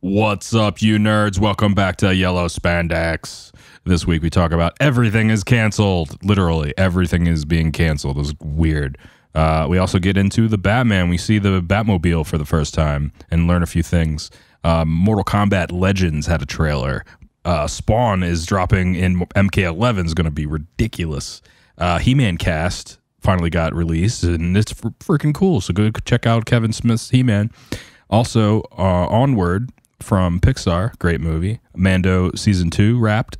What's up, you nerds? Welcome back to Yellow Spandex. This week we talk about everything is canceled. Literally, everything is being canceled. It was weird. We also get into the Batman. We see the Batmobile for the first time and learn a few things. Mortal Kombat Legends had a trailer. Spawn is dropping in MK11 is going to be ridiculous. He-Man cast finally got released, and it's freaking cool. So go check out Kevin Smith's He-Man. Also, Onward from Pixar, great movie. Mando season 2 wrapped.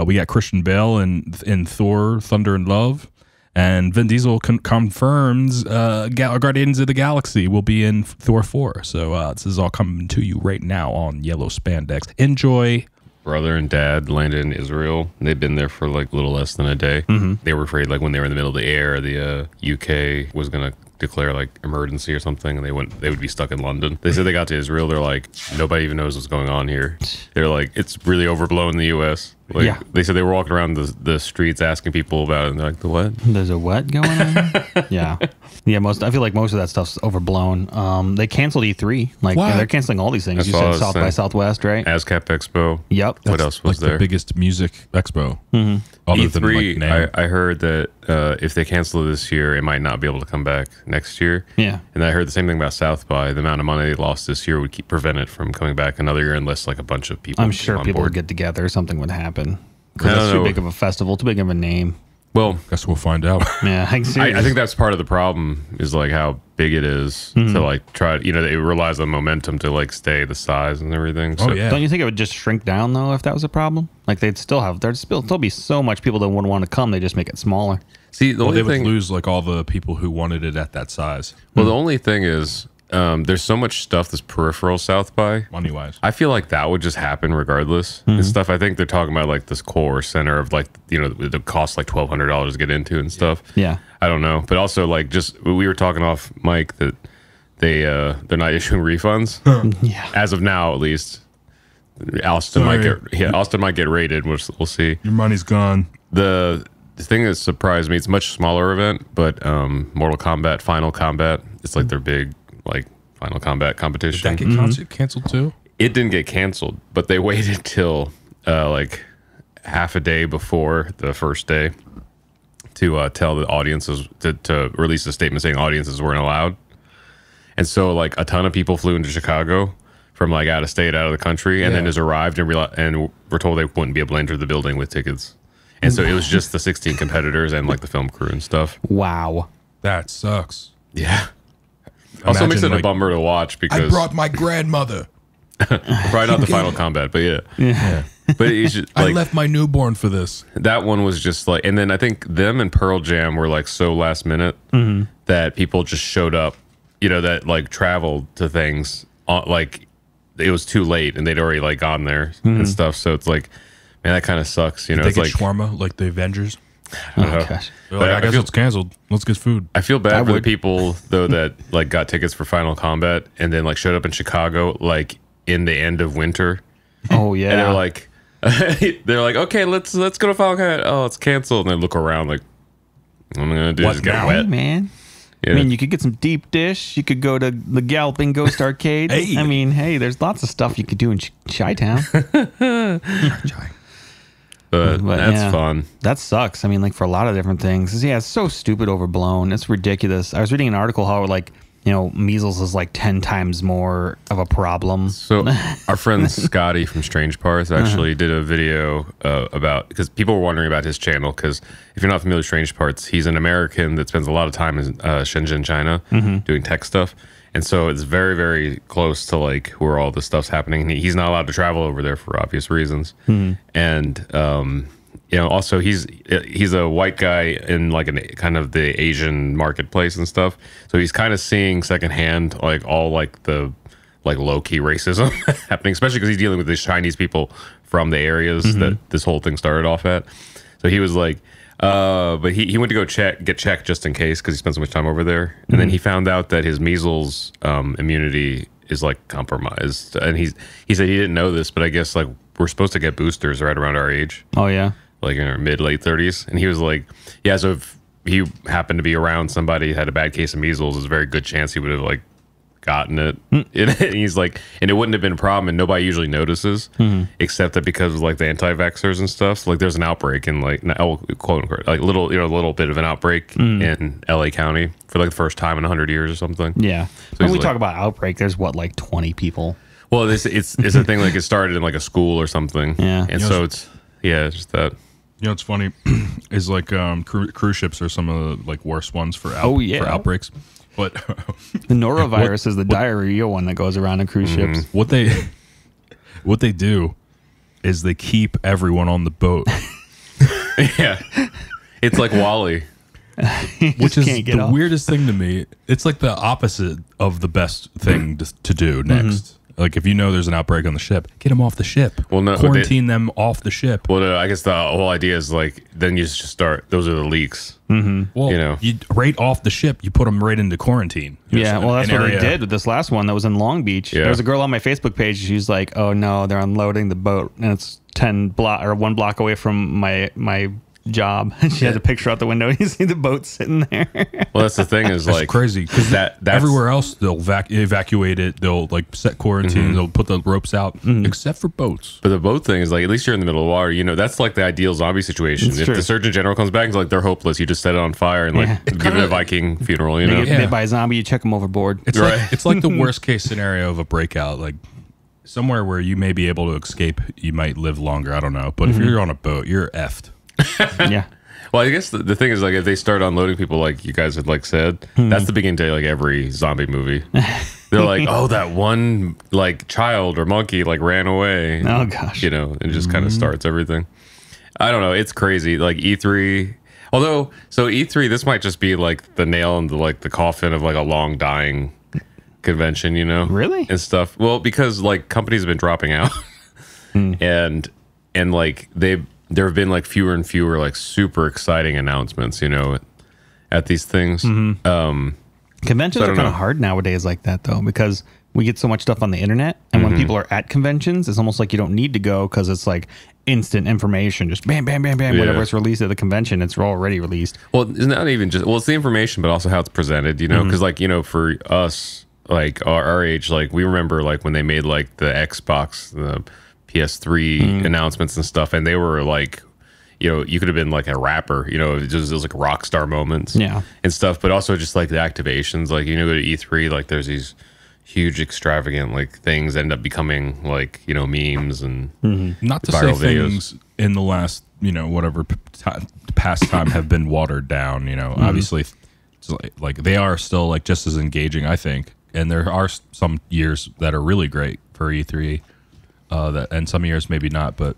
We got Christian Bale in Thor: Thunder and Love, and Vin Diesel confirms Guardians of the Galaxy will be in Thor 4. So this is all coming to you right now on Yellow Spandex. Enjoy. Brother and dad landed in Israel. They've been there for like a little less than a day. They were afraid, like when they were in the middle of the air, the UK was gonna declare like emergency or something, and they would be stuck in London. They said they got to Israel. They're like, nobody even knows what's going on here. They're like, it's really overblown in the US. Like, yeah. They said they were walking around the streets asking people about it, and they're like, the what? There's a what going on? Yeah. I feel like most of that stuff's overblown. They canceled E3. Like, they're canceling all these things. You said South by Southwest, right? ASCAP Expo. Yep. What else was there? The biggest music expo. E3, like, I heard that if they cancel it this year, it might not be able to come back next year. Yeah. And I heard the same thing about South by. The amount of money they lost this year would prevent it from coming back another year unless like a bunch of people. I'm sure people would get together. Something would happen. Because it's too big of a festival, too big of a name. Well, guess we'll find out. Yeah, I think that's part of the problem is like how big it is to like try. It relies on momentum to like stay the size and everything. So. Oh yeah. Don't you think it would just shrink down though if that was a problem? Like there'd still be so much people that wouldn't want to come. They just make it smaller. See, the only they thing, would lose like all the people who wanted it at that size. Well, the only thing is. There's so much stuff that's peripheral South by money wise. I feel like that would just happen regardless. And stuff. I think they're talking about like this core center of like the cost like $1,200 to get into and stuff. Yeah, I don't know, but also like just we were talking off mic that they're not issuing refunds. Yeah, as of now at least. Austin might get raided. We'll see. Your money's gone. The thing that surprised me, it's a much smaller event, but Mortal Kombat Final Combat. It's like their big. Like Final Combat competition. Did that get canceled too? It didn't get canceled, but they waited till like half a day before the first day to tell the audiences to release a statement saying audiences weren't allowed. And so like a ton of people flew into Chicago from like out of state, out of the country, and then just arrived and were told they wouldn't be able to enter the building with tickets. And so it was just the 16 competitors and like the film crew and stuff. Wow, that sucks. Yeah. Also makes it a bummer to watch because I brought my grandmother. Probably not the Final Combat, but yeah. But you should, like, I left my newborn for this. That one was just like, and then I think them and Pearl Jam were like so last minute that people just showed up, that like traveled to things like it was too late and they'd already like gone there and stuff. So it's like, man, that kind of sucks. Did they it's get like shawarma like the Avengers. Oh gosh. Like, I guess it's canceled. Let's get food. I feel bad for the people though that like got tickets for Final Combat and then like showed up in Chicago like in the end of winter. Oh yeah. And they're like, okay, let's go to Final Combat. Oh, it's canceled. And they look around like, what am I gonna do? What Just get now? wet, man. Yeah. I mean, you could get some deep dish. You could go to the Galloping Ghost Arcade. Hey. I mean, hey, there's lots of stuff you could do in Chi-Town. But that's fun. That sucks. I mean, like for a lot of different things. Yeah, it's so stupid, overblown. It's ridiculous. I was reading an article how like, measles is like 10 times more of a problem. So our friend Scotty from Strange Parts actually did a video about, because people were wondering about his channel, because if you're not familiar with Strange Parts, he's an American that spends a lot of time in Shenzhen, China, doing tech stuff. And so it's very, very close to like where all this stuff's happening. He's not allowed to travel over there for obvious reasons. And also he's a white guy in like an kind of the Asian marketplace and stuff. So he's kind of seeing secondhand like all like the like low key racism happening, especially because he's dealing with these Chinese people from the areas that this whole thing started off at. So he was like. But he went to go get checked just in case because he spent so much time over there, and then he found out that his measles immunity is like compromised, and he said he didn't know this, but I guess like we're supposed to get boosters right around our age. Oh yeah, like in our late 30s, and he was like, yeah, so if he happened to be around somebody who had a bad case of measles, there's a very good chance he would have like gotten it. And he's like, and it wouldn't have been a problem, and nobody usually notices, except that because of like the anti-vaxxers and stuff. So, like, there's an outbreak in like, quote unquote, like a little bit of an outbreak in LA County for like the first time in 100 years or something. Yeah. So When we like, talk about outbreak, there's what, like 20 people. well, it's a thing like it started in like a school or something. Yeah. and so it's just that. You know what's funny is like cruise ships are some of the like worst ones for for outbreaks. But The norovirus is the diarrhea one that goes around in cruise ships. what they do is they keep everyone on the boat, Yeah, it's like Wally. which is can't get the off. weirdest thing to me. It's like the opposite of the best thing to do next. Like if you know there's an outbreak on the ship, get them off the ship. Well, no, quarantine them off the ship. Well, I guess the whole idea is like then you just start. Those are the leaks. Well, you know. you right off the ship, you put them right into quarantine. Yeah, well, that's an what they area- did with this last one that was in Long Beach. Yeah. There was a girl on my Facebook page. She's like, "Oh no, they're unloading the boat, and it's 1 block away from my job." And she has a picture out the window. You see the boat sitting there. Well, that's the thing is That's like crazy because that's everywhere else they'll evacuate it. They'll like set quarantine. They'll put the ropes out, except for boats. But the boat thing is like at least you're in the middle of the water. You know, that's like the ideal zombie situation. It's If true. the Surgeon General comes back and it's like they're hopeless, you just set it on fire and like give it a Viking funeral. You They know, get bit by a zombie. You check them overboard. It's Right. like it's like the worst case scenario of a breakout. Like somewhere where you may be able to escape, you might live longer. I don't know. But if you're on a boat, you're effed. Yeah. Well, I guess the thing is like if they start unloading people, like you guys had like said, that's the beginning to like every zombie movie. They're like, oh, that one like child or monkey like ran away. Oh gosh. You know, and just kind of starts everything. I don't know. It's crazy. Like E3. Although, so E3, this might just be like the nail in the coffin of like a long dying convention, you know? Really? And stuff. Well, because like companies have been dropping out, and like there have been like fewer and fewer like super exciting announcements, you know, at these things. Conventions I are don't kind of know. hard nowadays like that, though, because we get so much stuff on the internet. And when people are at conventions, it's almost like you don't need to go because it's like instant information. Just bam, bam, bam, bam. Yeah. Whatever it's released at the convention, it's already released. Well, it's not even just, well, it's the information, but also how it's presented, you know? Because, like, you know, for us, like our age, like we remember like when they made like the Xbox, the PS3 announcements and stuff, and they were like, you know, you could have been like a rapper, you know, it was like rock star moments and stuff, but also just like the activations, like, you know, go to E3, like there's these huge extravagant like things that end up becoming like, you know, memes and Not to say viral videos. things in the last, you know, whatever past time have been watered down. You know, obviously, it's like they are still like just as engaging, I think. And there are some years that are really great for E3, and some years maybe not. But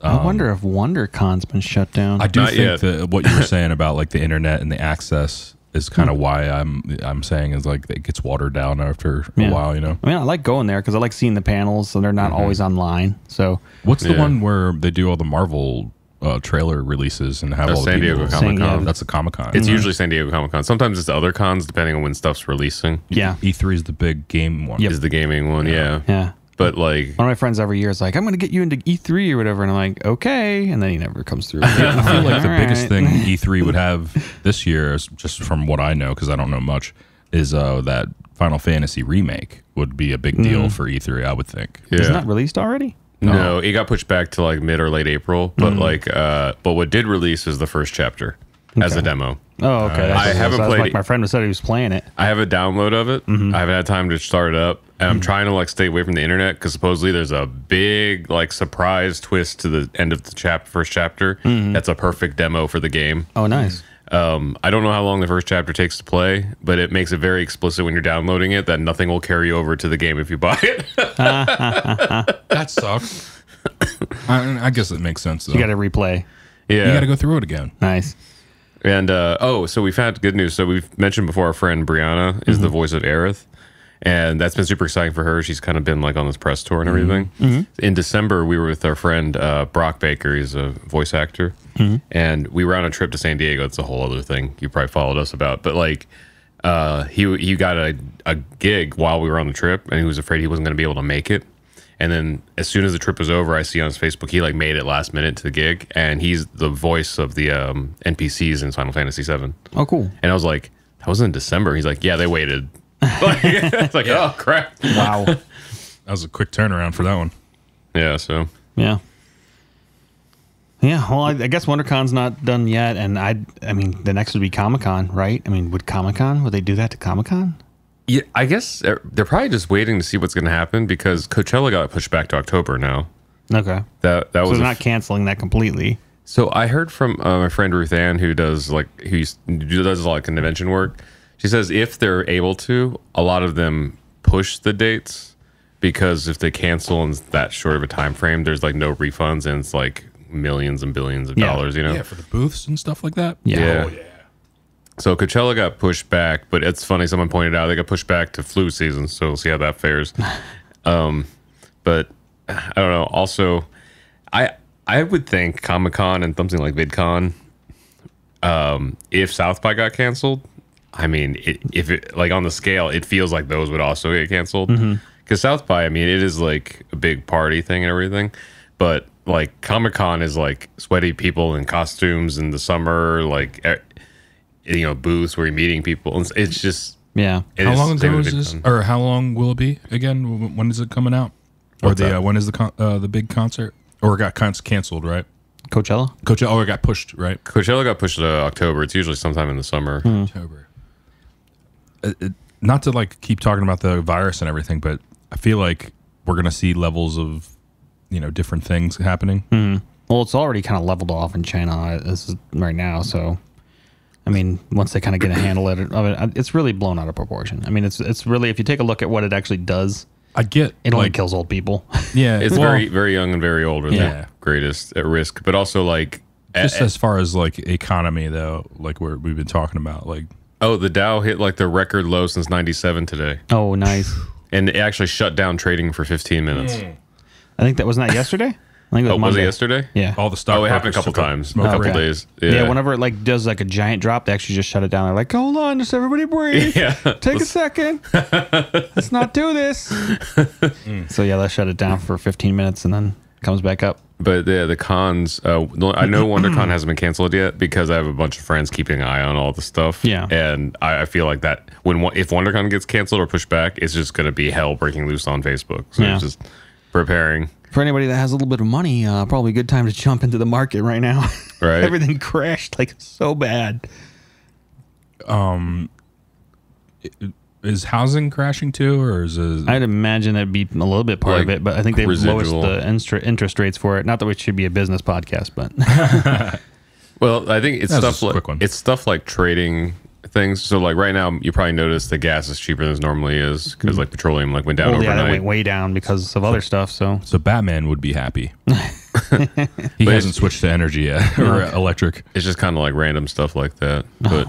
I wonder if WonderCon's been shut down. I do Not think yet. that what you were saying about like the internet and the access is kind of why I'm saying is like it gets watered down after a while. You know, I mean, I like going there because I like seeing the panels, so they're not always online. So what's the Yeah. one where they do all the Marvel trailer releases and have all the San Diego people- Comic Con. That's the Comic Con. It's usually San Diego Comic Con. Sometimes it's the other cons, depending on when stuff's releasing. yeah, E3 is the big game one. Yep. Is the gaming one, yeah. yeah. But like, One of my friends every year is like, "I'm going to get you into E3 or whatever," and I'm like, "Okay," and then he never comes through. I feel like the All biggest right. thing E3 would have this year, is just from what I know, because I don't know much, is that Final Fantasy remake would be a big deal for E3. I would think. yeah. Isn't that released already? No, it got pushed back to like mid or late April. But like, but what did release is the first chapter as a demo. Oh, okay. That's I what it was. haven't That's played like it. my friend said he was playing it. I have a download of it. I haven't had time to start it up, and I'm trying to like stay away from the internet because supposedly there's a big like surprise twist to the end of the first chapter. That's a perfect demo for the game. Oh, nice. I don't know how long the first chapter takes to play, but it makes it very explicit when you're downloading it that nothing will carry over to the game if you buy it. That sucks. I guess it makes sense though. You got to replay. Yeah, You got to go through it again. Nice. And so we've had good news. So we've mentioned before our friend Brianna is the voice of Aerith, and that's been super exciting for her. She's kind of been like on this press tour and everything. In December, we were with our friend Brock Baker. He's a voice actor, and we were on a trip to San Diego. It's a whole other thing you probably followed us about, but like he got a gig while we were on the trip, and he was afraid he wasn't going to be able to make it. And then as soon as the trip was over, I see on his Facebook, he like made it last minute to the gig, and he's the voice of the NPCs in Final Fantasy VII. Oh, cool. And I was like, that was in December. He's like, yeah, they waited Like, it's like, oh crap. Wow. That was a quick turnaround for that one. Yeah. So Yeah. Yeah. Well, I guess WonderCon's not done yet, and I mean, the next would be Comic-Con, right? I mean, would they do that to Comic-Con? yeah, I guess they're probably just waiting to see what's going to happen because Coachella got pushed back to October now. Okay. That So was they're not canceling that completely. So I heard from my friend Ruth Ann, who does like convention work. She says if they're able to, a lot of them push the dates because if they cancel in that short of a time frame, there's like no refunds and it's like millions and billions of dollars. You know, Yeah, for the booths and stuff like that. Yeah. Oh, yeah. So Coachella got pushed back, but it's funny. Someone pointed out they got pushed back to flu season, so we'll see how that fares. But I don't know. Also, I would think Comic-Con and something like VidCon, if South by got canceled, I mean, if it like on the scale, it feels like those would also get canceled. Because South by, I mean, it is like a big party thing and everything, but like Comic-Con is like sweaty people in costumes in the summer, like booths where you're meeting people. It's just Yeah. How long ago is this? Or how long will it be again? When is it coming out? Or What's that? when is the big concert? Or it got canceled, right? Coachella? Coachella, or it got pushed, right? Coachella got pushed to October. It's usually sometime in the summer. October. Not to like keep talking about the virus and everything, but I feel like we're gonna see levels of different things happening. Well, it's already kind of leveled off in China right now, so I mean, once they kind of get a handle of it, it's really blown out of proportion. I mean, it's really, if you take a look at what it actually does, I get it only kills old people. Yeah, It's very, very young and very old are Yeah. the greatest at risk, but also like just as far as like economy though, like we've been talking about, like the Dow hit like the record low since '97 today, Oh, nice. and it actually shut down trading for 15 minutes. I think that wasn't that yesterday. I think it was Was Monday. it yesterday? Yeah. all the stock. Oh, it happened a brokers couple took times, a smoke couple break. days. Yeah, whenever it like does like a giant drop, they actually just shut it down. They're like, hold on, just everybody breathe. Yeah. Take a second. Let's not do this. So yeah, they shut it down for 15 minutes and then comes back up. But the cons, I know WonderCon hasn't been canceled yet because I have a bunch of friends keeping an eye on all the stuff. Yeah. And I feel like that if WonderCon gets canceled or pushed back, it's just going to be hell breaking loose on Facebook. So Yeah. it's just preparing. For anybody that has a little bit of money, probably a good time to jump into the market right now. Right. Everything crashed like so bad. Is housing crashing too, or is it? I'd imagine that'd be a little bit part of Like it, but I think they've residual. lowest the interest rates for it. Not that we should be a business podcast, but Well, I think it's That was stuff just a like quick one. it's stuff like trading things. So like right now, you probably noticed that gas is cheaper than it normally is because like petroleum like went down well, yeah, that overnight. went way down because of other stuff. So So Batman would be happy. He hasn't switched to energy yet or electric. It's just kind of like random stuff like that. But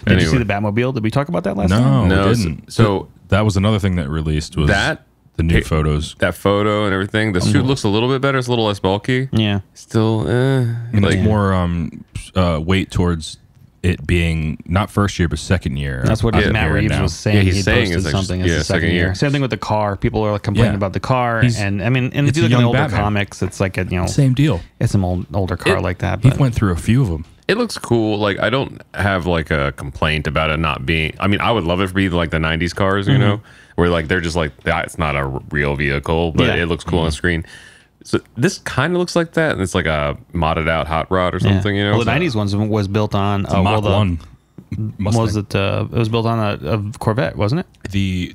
did you see the Batmobile? Did we talk about that last time? No, No, we didn't. so- that was another thing that released was That the new photos. that photo and everything, the suit looks a little bit better. It's a little less bulky. Yeah. Still, And like it's more weight towards it being not first year but second year. That's what I'm Matt hearing Reeves now. was saying. Yeah, he's he saying posted it's like something just- as the second year. Same thing with the car. People are like complaining Yeah. about the car, He's- and I mean, and if it's you a look at the young older Batman. comics, it's like a Same deal. it's an older car like that. He But went through a few of them. it looks cool. Like I don't have like a complaint about it not being. I mean, I would love it to be like the '90s cars, you know, where like they're just like it's not a real vehicle, but Yeah. it looks cool on screen. So this kind of looks like that, and it's like a modded out hot rod or something, you know. Well, the '90s ones was built on Mach 1. What was it? It was built on a Corvette, wasn't it?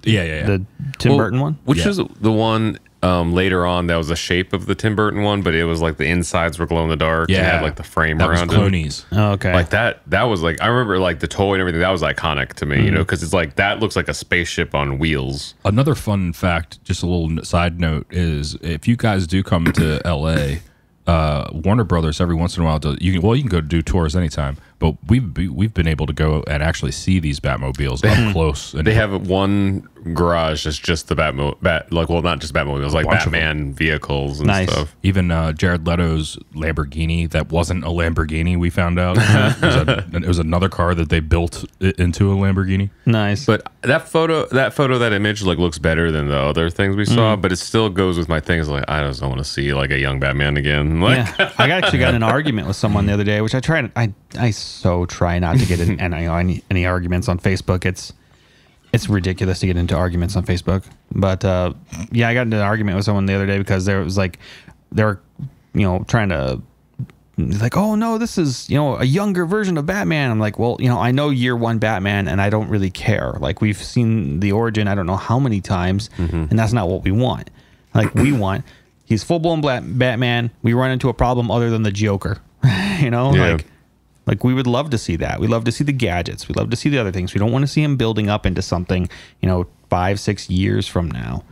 Yeah. The Tim Burton one. Which Yeah. is the one later on that was the shape of the Tim Burton one, but it was like the insides were glow in the dark. Yeah. and had like the frame That was around it. Clooney's. Oh, okay. Like that was like I remember like the toy and everything that was iconic to me, you know, because it's like that looks like a spaceship on wheels. Another fun fact, just a little side note, is if you guys do come to LA, Warner Brothers every once in a while you can go do tours anytime, but we've been able to go and actually see these Batmobiles up close. And They have one garage that's just the not just Batmobiles, like bunch of Batman vehicles and Nice. stuff. even Jared Leto's Lamborghini that wasn't a Lamborghini. We found out it was another car that they built into a Lamborghini. nice. But that image like looks better than the other things we saw, but it still goes with my things like I just don't want to see like a young Batman again. Like Yeah, I actually got in an argument with someone the other day, which I so try not to get in any arguments on Facebook. it's ridiculous to get into arguments on Facebook. But yeah, I got into an argument with someone the other day because there was like they were trying to like, oh no, this is a younger version of Batman. I'm like, well, I know year one Batman, and I don't really care. Like, we've seen the origin I don't know how many times, and that's not what we want. Like, we want he's full blown Batman. We run into a problem other than the Joker. Like we would love to see that. We love to see the gadgets. We love to see the other things. We don't want to see him building up into something 5-6 years from now.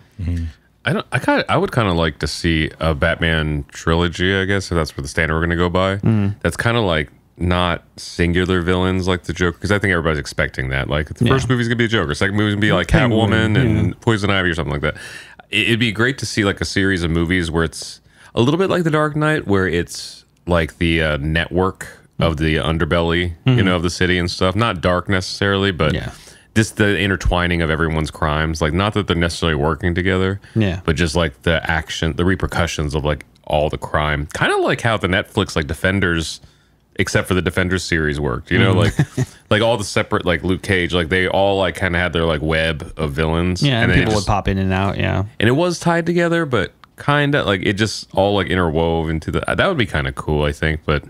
I would kind of like to see a Batman trilogy, I guess, if that's what the standard we're going to go by. That's kind of like not singular villains like the Joker, because I think everybody's expecting that. Like, the first movie's going to be the Joker, second movie's going to be like Catwoman and Poison Ivy or something like that. It'd be great to see like a series of movies where it's a little bit like The Dark Knight, where it's like the network of the underbelly, of the city and stuff. Not dark necessarily, but just the intertwining of everyone's crimes. Like, not that they're necessarily working together, but just like the action, the repercussions of like all the crime. Kind of like how the Netflix like Defenders, except for the Defenders series, worked. Like all the separate, like Luke Cage, like they all like kind of had their like web of villains. Yeah, and people would pop in and out. Yeah, and it was tied together, but kind of like it just all like interwove into the. That would be kind of cool, I think, but.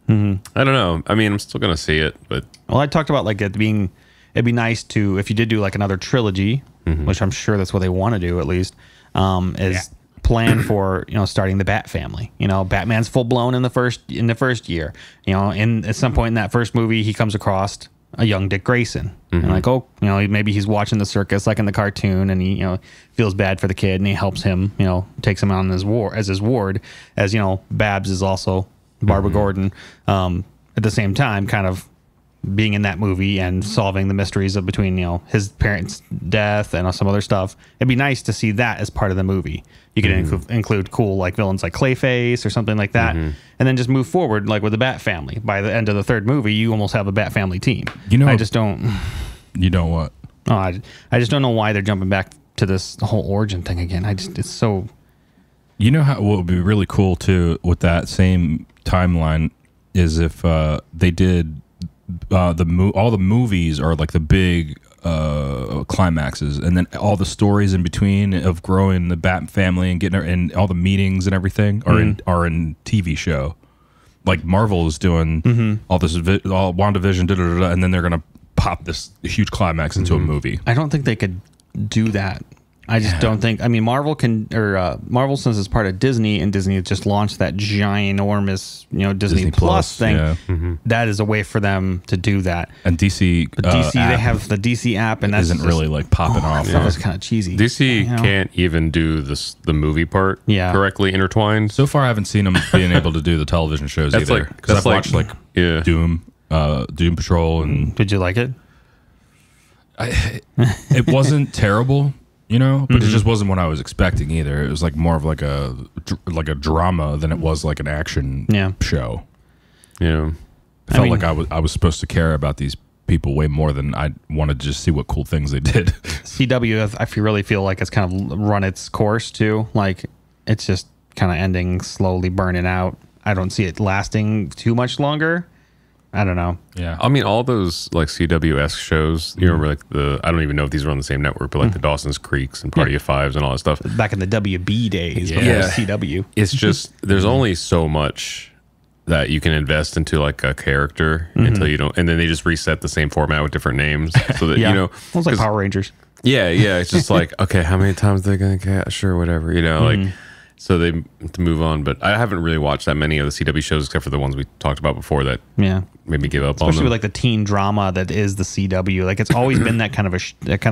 I don't know. I mean, I'm still gonna see it, but I talked about like it'd be nice to, if you did do like another trilogy, which I'm sure that's what they want to do at least, plan for starting the Bat family. Batman's full blown in the first year. And at some point in that first movie, he comes across a young Dick Grayson, and like, maybe he's watching the circus like in the cartoon, and he feels bad for the kid, and he helps him, takes him on his ward, as Babs is also Barbara Gordon, at the same time, kind of being in that movie and solving the mysteries of between his parents' death and some other stuff. It'd be nice to see that as part of the movie. You could include cool like villains like Clayface or something like that, and then just move forward like with the Bat family. By the end of the third movie, you almost have a Bat family team. I just don't. You don't what? Oh, I just don't know why they're jumping back to this whole origin thing again. it's so. What would be really cool too with that same timeline is if they did all the movies are like the big climaxes, and then all the stories in between of growing the Bat family and getting and all the meetings and everything are in TV show. Like Marvel is doing all this all WandaVision, and then they're gonna pop this huge climax into a movie. I don't think they could do that. I just don't think. I mean, Marvel can, or Marvel, since it's part of Disney, and Disney has just launched that ginormous, Disney Plus thing. Yeah. That is a way for them to do that. And DC, but DC, they have the DC app, and that isn't really like popping off. That was kind of cheesy. DC can't even do the movie part correctly intertwined. So far, I haven't seen them being able to do the television shows either. Because I've watched like Doom Patrol, and did you like it? It wasn't terrible. But it just wasn't what I was expecting either. It was like more of like a drama than it was like an action show. Yeah, I felt like I was supposed to care about these people way more than I wanted to just see what cool things they did. CW, I really feel like it's kind of run its course too. Like, it's just kind of ending, slowly burning out. I don't see it lasting too much longer. I don't know. Yeah. I mean, all those like CW-esque shows, you remember like I don't even know if these are on the same network, but like the Dawson's Creeks and Party of Fives and all that stuff. Back in the WB days, before CW. It's just, there's only so much that you can invest into like a character until you don't, and then they just reset the same format with different names. So that, It's like Power Rangers. Yeah. It's just like, okay, how many times they're going to catch? Sure, whatever, like. So they to move on, but I haven't really watched that many of the CW shows except for the ones we talked about before that made me give up on them. Especially with like the teen drama that is the CW. Like, it's always been that kind of a shtick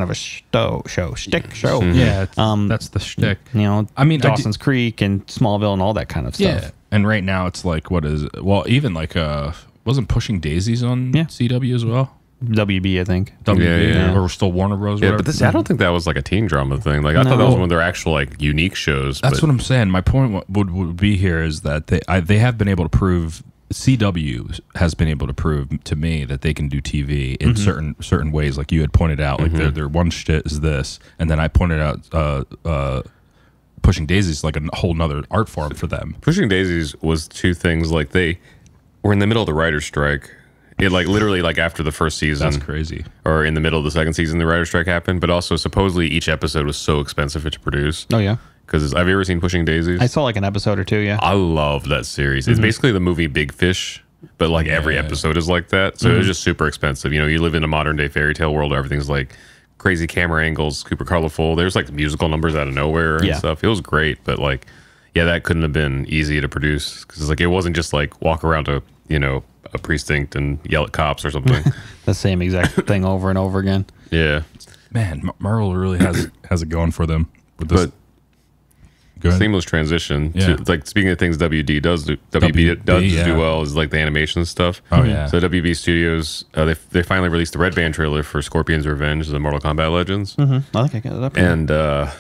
show. Yeah, that's the shtick. I mean, Dawson's Creek and Smallville and all that kind of stuff. Yeah, and right now it's like, what is it? Well, even like wasn't Pushing Daisies on CW as well? WB, I think. WB, or still Warner Bros. Yeah, but I don't think that was like a teen drama thing. Like, I thought that was one of their actual like unique shows. That's what I'm saying. My point would be here is that they have been able to prove, CW has been able to prove to me that they can do TV in certain ways. Like you had pointed out, like their one shit is this, and then I pointed out Pushing Daisies like a whole nother art form for them. Pushing Daisies was two things. Like, they were in the middle of the writer's strike. It like literally like after the first season. That's crazy. Or in the middle of the second season, the writer's strike happened. But also, supposedly, each episode was so expensive to produce. Oh yeah. Because have you ever seen Pushing Daisies? I saw like an episode or two. Yeah. I love that series. It's basically the movie Big Fish, but like every episode is like that. So it was just super expensive. You know, you live in a modern day fairy tale world where everything's like crazy camera angles, super colorful. There's like musical numbers out of nowhere and stuff. It was great, but like, yeah, that couldn't have been easy to produce because like it wasn't just like walk around a a precinct and yell at cops or something. The same exact thing over and over again. Yeah, Man, Marvel really has it going for them with this. but Go ahead. seamless transition. Yeah. To, like speaking of things WB does do well is like the animation stuff. Oh, yeah. So WB Studios they finally released the Red Band trailer for Scorpion's Revenge: The Mortal Kombat Legends, I think I got it up. Here. and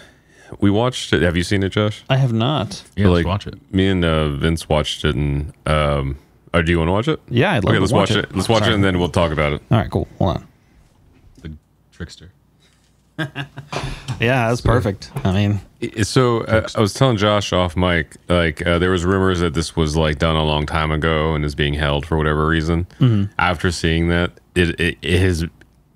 we watched it. Have you seen it, Josh? I have not. Yeah, let's like, watch it. Me and Vince watched it, and do you want to watch it? Yeah, I'd love Okay, to let's watch it. Let's watch it, Sorry. and then we'll talk about it. All right, cool. Hold on. The trickster. Yeah, that's perfect. I mean, So I was telling Josh off mic, like there was rumors that this was like done a long time ago and is being held for whatever reason. After seeing that, it has,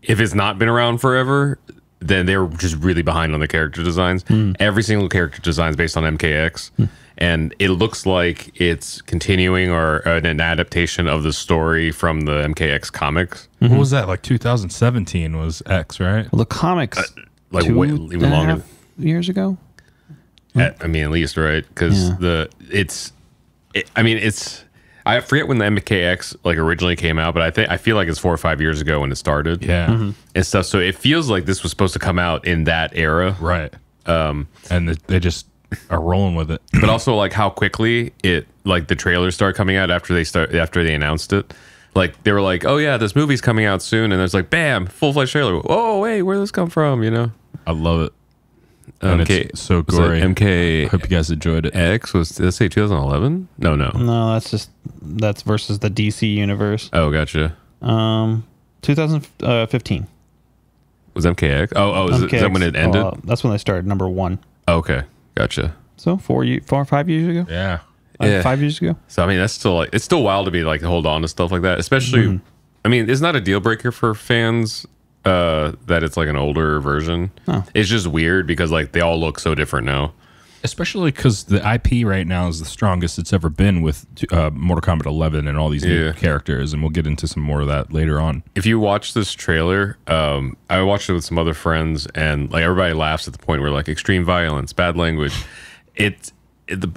if it's not been around forever, then they were just really behind on the character designs. Every single character design is based on MKX, and it looks like it's continuing or an adaptation of the story from the MKX comics. What was that? Like 2017 was X, right? well, the comics Like two way, and even a longer. half years ago. I mean, at least, right? Because I forget when the MKX like originally came out, but I feel like it's 4 or 5 years ago when it started. Yeah. And stuff. So it feels like this was supposed to come out in that era. Right. And they just are rolling with it. But also like how quickly it like the trailers started coming out after they announced it. Like they were like, oh yeah, this movie's coming out soon, and it's like, bam, full-fledged trailer. Oh wait, where did this come from? You know, I love it. And it's so was it gory. MK Hope you guys enjoyed it. X was, let's say 2011. No. No, that's versus the DC universe. Oh, gotcha. 2015. Was MKX? Is that when it ended? That's when they started number 1. Okay, gotcha. So 4 or 5 years ago. Yeah. Yeah. 5 years ago. So I mean, that's still like it's still wild to be like hold on to stuff like that, especially. I mean, it's not a deal breaker for fans that it's like an older version. Oh. It's just weird because like they all look so different now. Especially because the IP right now is the strongest it's ever been with Mortal Kombat 11 and all these new characters, and we'll get into some more of that later on. If you watch this trailer, I watched it with some other friends, and like everybody laughs at the point where like extreme violence, bad language.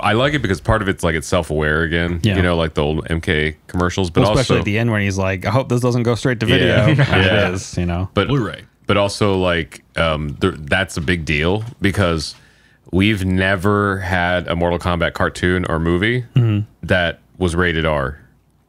I like it because part of it's like it's self-aware again, you know, like the old MK commercials, but especially also at the end when he's like, I hope this doesn't go straight to video. Yeah. It is, you know. but Blu-ray. But also like that's a big deal because we've never had a Mortal Kombat cartoon or movie that was rated R.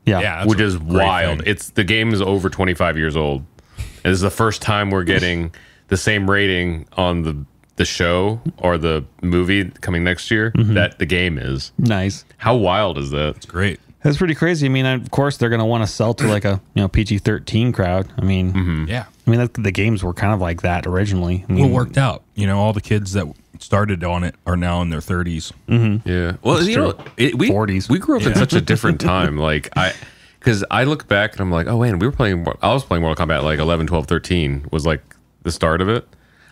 Yeah. Which is wild. thing. The game is over 25 years old. And this is the first time we're getting the same rating on the show or the movie coming next year that the game is. Nice. How wild is that? It's great. That's pretty crazy. I mean, of course, they're going to want to sell to like a PG-13 crowd. I mean, Yeah. the games were kind of like that originally. I mean, Well, worked out. You know, all the kids that started on it are now in their 30s. Yeah. Well, you know, we 40s. We grew up in such a different time. Like because I look back and I'm like, oh man, I was playing Mortal Kombat like 11, 12, 13 was like the start of it.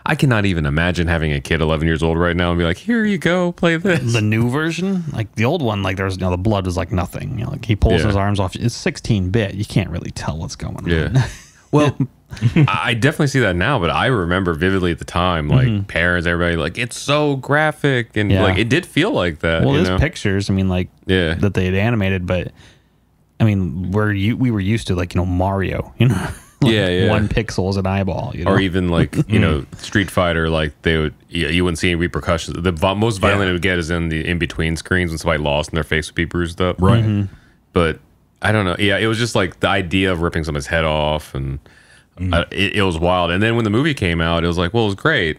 I cannot even imagine having a kid 11 years old right now and be like, here you go, play this. the new version, like the old one, like there's the blood is like nothing. You know, like he pulls his arms off. It's 16-bit. You can't really tell what's going on. Yeah. Well, I definitely see that now, but I remember vividly at the time, like parents, everybody, like it's so graphic and like it did feel like that. Well, you there's know? pictures. I mean, like that they had animated, but I mean, we were used to like Mario, Like one pixel is an eyeball, or even like Street Fighter, like you wouldn't see any repercussions. The most violent it would get is in the in between screens when somebody lost and their face would be bruised up. Right. But I don't know. Yeah, it was just like the idea of ripping somebody's head off, and it was wild. And then when the movie came out, it was like, well, it was great,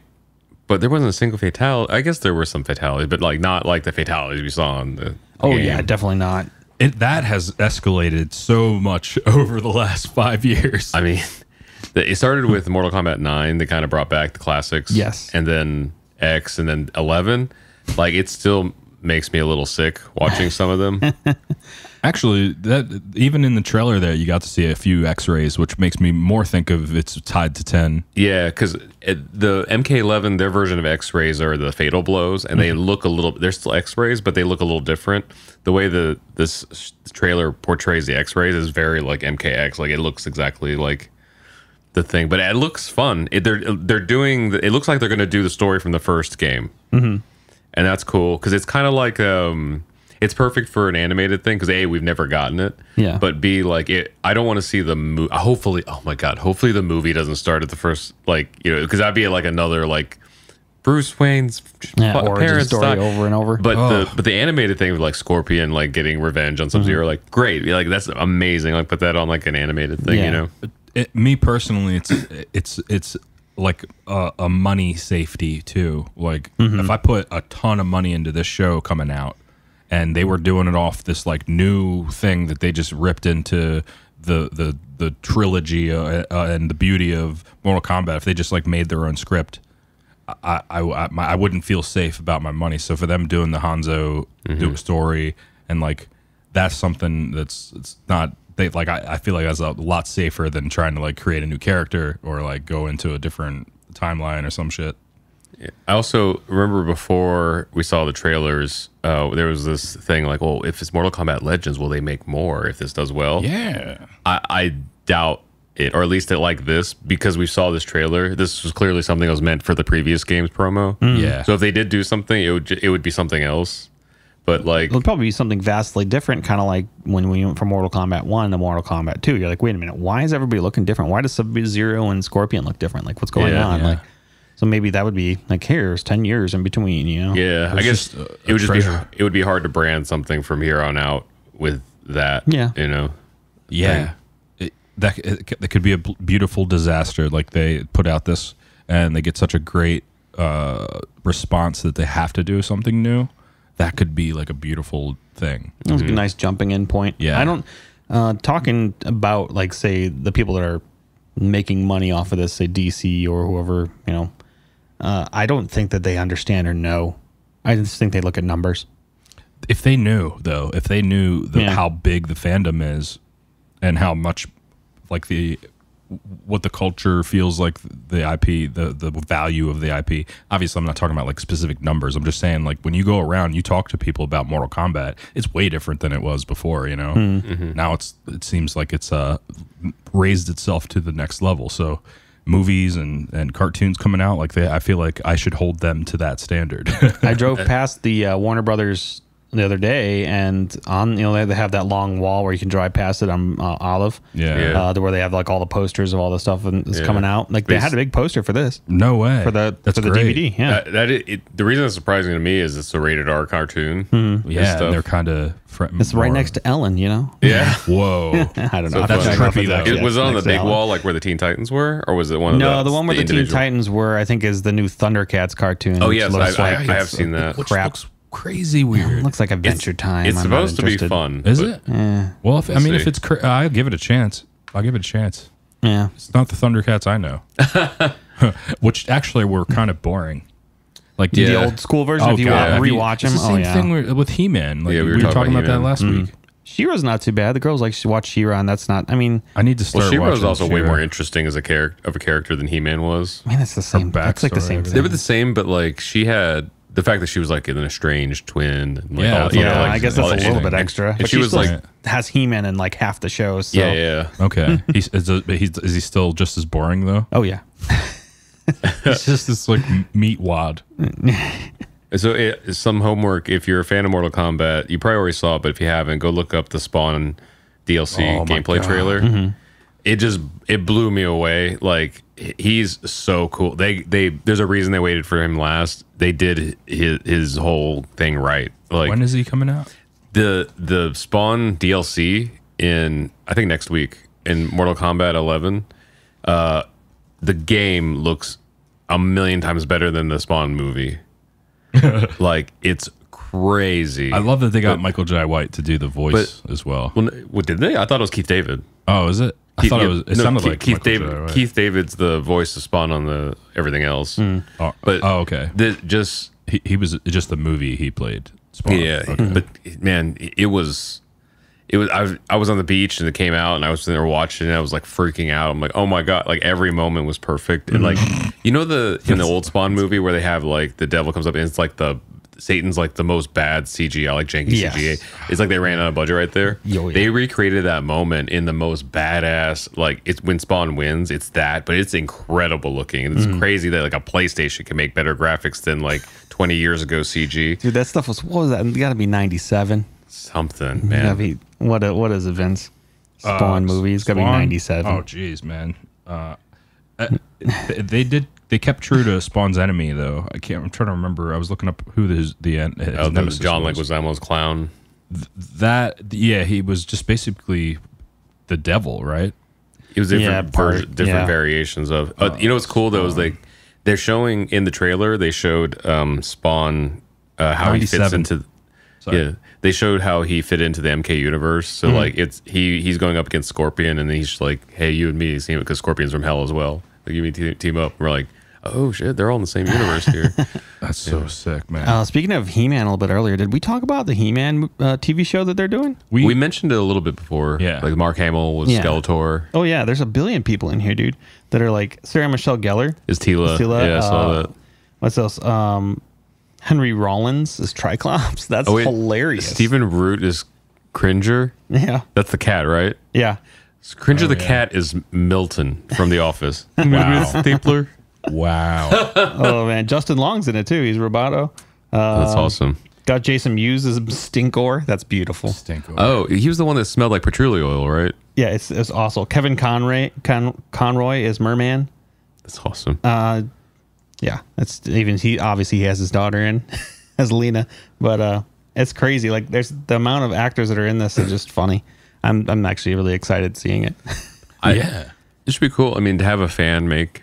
but there wasn't a single fatality. I guess there were some fatalities, but like not like the fatalities we saw in the game. yeah, definitely not. That has escalated so much over the last 5 years. I mean, it started with Mortal Kombat 9. They kind of brought back the classics. Yes. And then X and then 11. Like, it still makes me a little sick watching some of them. Actually, that even in the trailer there, you got to see a few X-rays, which makes me more think of it's tied to 10. Yeah, because the MK11, their version of X-rays are the fatal blows, and they look a little. They're still X-rays, but they look a little different. The way this trailer portrays the X-rays is very like MKX. Like it looks exactly like the thing, but it looks fun. They're doing. It looks like they're going to do the story from the first game, and that's cool because it's kind of like it's perfect for an animated thing because A, we've never gotten it. Yeah. But B, like I don't want to see the movie. Hopefully, oh my god, hopefully the movie doesn't start at the first, like, you know, because that'd be like another like Bruce Wayne's origin parents story over and over. But the animated thing with like Scorpion like getting revenge on Sub-Zero, like great, like that's amazing. Like put that on like an animated thing, you know. Me personally, it's like a money safety too. Like if I put a ton of money into this show coming out, and they were doing it off this like new thing that they just ripped into the trilogy and the beauty of Mortal Kombat. If they just like made their own script, I wouldn't feel safe about my money. So for them doing the Hanzo story and like that's something it's not. I feel like that's a lot safer than trying to like create a new character or like go into a different timeline or some shit. I also remember before we saw the trailers, there was this thing like, well, if it's Mortal Kombat Legends, will they make more if this does well? Yeah. I doubt it, or at least it like this, because we saw this trailer. This was clearly something that was meant for the previous game's promo. Yeah. So if they did do something, it would be something else. But like, it'll probably be something vastly different, kind of like when we went from Mortal Kombat 1 to Mortal Kombat 2. You're like, wait a minute, why is everybody looking different? Why does Sub-Zero and Scorpion look different? Like, what's going on? Yeah. Like, so maybe that would be like, here's 10 years in between, you know? yeah, I guess it would just be it would be hard to brand something from here on out with that. Yeah. You know. Yeah. That could be a beautiful disaster. Like they put out this and they get such a great response that they have to do something new. That could be like a beautiful thing. That was a nice jumping in point. Yeah. I don't, talking about like, say, the people that are making money off of this, say DC or whoever, you know, I don't think that they understand or know. I just think they look at numbers. If they knew, though, how big the fandom is and how much like what the culture feels like, the IP, the value of the IP. Obviously, I'm not talking about like specific numbers. I'm just saying like when you go around, you talk to people about Mortal Kombat, it's way different than it was before, you know? Now it seems like it's raised itself to the next level. So movies and cartoons coming out, like I feel like I should hold them to that standard. I drove past the Warner Brothers the other day, and on, you know, they have that long wall where you can drive past it on Olive. Where they have like all the posters of all the stuff that's coming out. Like they had a big poster for this. No way. For the great. DVD. Yeah. The reason it's surprising to me is it's a rated R cartoon. Yeah, and they're kind of. It's right next to Ellen, you know. Yeah. Whoa. I don't know. So that's trippy though. Was it on the big wall like where the Teen Titans were, or was it one of the one where the Teen Titans were? I think is the new Thundercats cartoon. Oh yes, I have seen that. Crap. Looks crazy weird. Looks like Adventure Time. It's supposed to be fun. Is it? Well, if it's, I'll give it a chance. Yeah. It's not the Thundercats I know, which actually were kind of boring. Like the old school version. If you rewatch them, it's the same thing with He-Man. Like, yeah, we were talking about that last week. She-Ra's not too bad. The girls like to watch She-Ra, and that's not. I mean, I need to start. Well, She-Ra was also She-Ra. way more interesting as a character than He-Man was. I mean, that's the same. That's like the same thing. They were the same, but like she had the fact that she was like an estranged twin. And, like, I guess that's a little bit extra. And she was like has He-Man in like half the shows. So. Yeah. Okay. Is he still just as boring though? Oh yeah. He's just this like meat wad. So some homework. If you're a fan of Mortal Kombat, you probably already saw it, but if you haven't, go look up the Spawn DLC gameplay trailer. It blew me away. Like he's so cool. There's a reason they waited for him last. They did his whole thing right. Like when is he coming out? The Spawn DLC in I think next week in Mortal Kombat 11. The game looks a million times better than the Spawn movie. Like it's crazy. I love that they got Michael Jai White to do the voice as well. What did they? I thought it was Keith David. Oh, is it? I thought it was. It sounded like Keith Michael David. Jai White. Keith David's the voice of Spawn on the everything else. But okay. He was just the movie he played. Spawn. Yeah, okay. but man, it was I was on the beach and it came out and I was sitting there watching and I was like freaking out. I'm like, oh my god, like every moment was perfect. And like, you know, in the old Spawn movie where they have like the devil comes up and it's like Satan's like the most bad CGI, like janky CGI. It's like they ran out of budget right there. They recreated that moment in the most badass, like it's when Spawn wins, it's that, but it's incredible looking. And it's crazy that like a PlayStation can make better graphics than like 20 years ago CG. Dude, that stuff was, what was that? It gotta be 97. Something, man. What is it, Vince? Spawn movie. It's got to be 97. Oh, geez, man. They kept true to Spawn's enemy, though. I'm trying to remember. I was looking up who his nemesis John was. Leguizamo's clown. He was just basically the devil, right? It was different variations of. You know what's cool though is like they're showing in the trailer. They showed Spawn how he fits into. Yeah, they showed how he fit into the MK universe. So like he's going up against Scorpion, and then he's just like, "Hey, you and me," because Scorpion's from hell as well. Like you mean team up. We're like, oh shit, they're all in the same universe here. That's so sick, man. Speaking of He-Man a little bit earlier, did we talk about the He-Man TV show that they're doing? We mentioned it a little bit before. Yeah, like Mark Hamill was Skeletor. Oh yeah, there's a billion people in here, dude, that are like Sarah Michelle Gellar is Tila. Yeah, I saw that. What's else? Henry Rollins is Triclops. That's hilarious. Stephen Root is Cringer. Yeah, that's the cat, right? Yeah. Cringer the cat is Milton from The Office. Wow. Stapler. Wow. Oh man, Justin Long's in it too. He's Roboto. That's awesome. Got Jason Mewes as Stinkor. That's beautiful. Stinkor. Oh, he was the one that smelled like patchouli oil, right? Yeah, it's awesome. Kevin Conroy is Merman. That's awesome. Yeah, that's even he has his daughter in as Lena, but it's crazy. Like there's the amount of actors that are in this is just funny. I'm actually really excited seeing it. It should be cool. I mean, to have a fan make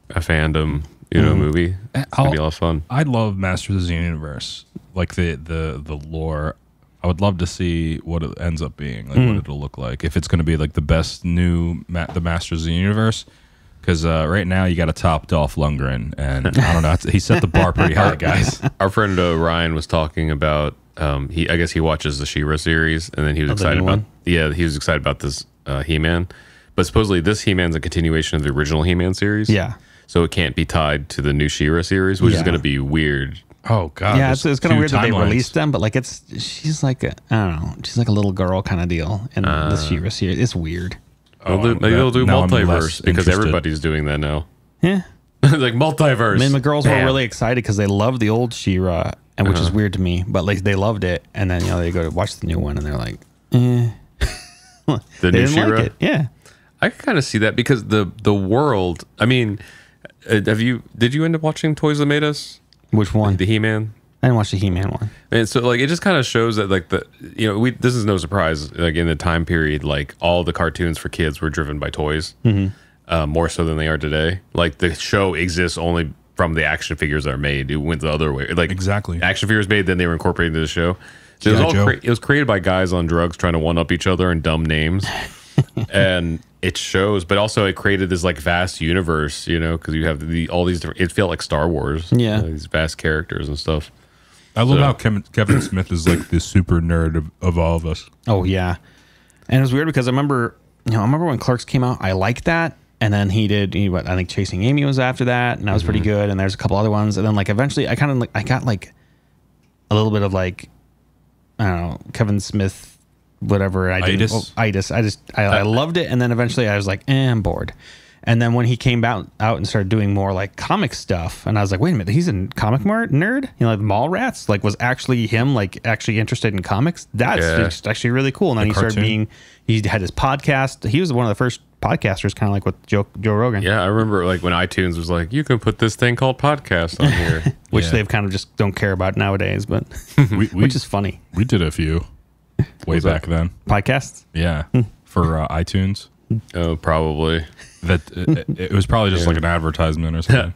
a fandom, movie, it's gonna be a lot of fun. I love Masters of the Universe, like the lore. I would love to see what it ends up being, like what it'll look like. If it's going to be like the best new the Masters of the Universe, because right now you got a top Dolph Lundgren, and I don't know, he set the bar pretty high, guys. Our friend Ryan was talking about. I guess he watches the She-Ra series, and then he was excited about. Yeah, he was excited about this He-Man, but supposedly this He-Man's a continuation of the original He-Man series. Yeah, so it can't be tied to the new She-Ra series, which is going to be weird. Oh god, yeah, it's kind of weird that they released them, but like she's like I don't know, she's like a little girl kind of deal in the She-Ra series. It's weird. Maybe they'll do multiverse because everybody's doing that now. Yeah, like multiverse. I mean, the girls were really excited because they loved the old She-Ra, and which is weird to me, but like they loved it, and then they go to watch the new one, and they're like, the new She-Ra. Like it. Yeah, I can kind of see that because the world. I mean, did you end up watching Toys That Made Us? Which one? The He-Man. I didn't watch the He-Man one. And so like it just kind of shows that like this is no surprise, like in the time period, like all the cartoons for kids were driven by toys, more so than they are today. Like the show exists only from the action figures that are made. It went the other way. Like exactly, action figures made, then they were incorporated into the show. So it was created by guys on drugs trying to one up each other and dumb names, and it shows. But also it created this like vast universe, because you have all these different. It felt like Star Wars. Yeah, these vast characters and stuff. I love how Kevin Smith is like the super nerd of all of us. Oh yeah, and it was weird because I remember when Clerks came out, I liked that, and then I think Chasing Amy was after that, and that was pretty good, and there's a couple other ones, and then like eventually I got like a little bit of like I don't know Kevin Smith whatever I did. I loved it, and then eventually I was like, I'm bored. And then when he came out and started doing more like comic stuff, and I was like, wait a minute, he's a comic nerd? Like Mallrats, like was actually him, like actually interested in comics. That's actually really cool. And then he had his podcast. He was one of the first podcasters, kind of like with Joe Rogan. Yeah, I remember like when iTunes was like, you can put this thing called podcast on here, which they've kind of just don't care about nowadays, but which is funny. We did a few way back then. Podcasts? Yeah, for iTunes. Oh, probably. That it was probably just like an advertisement or something.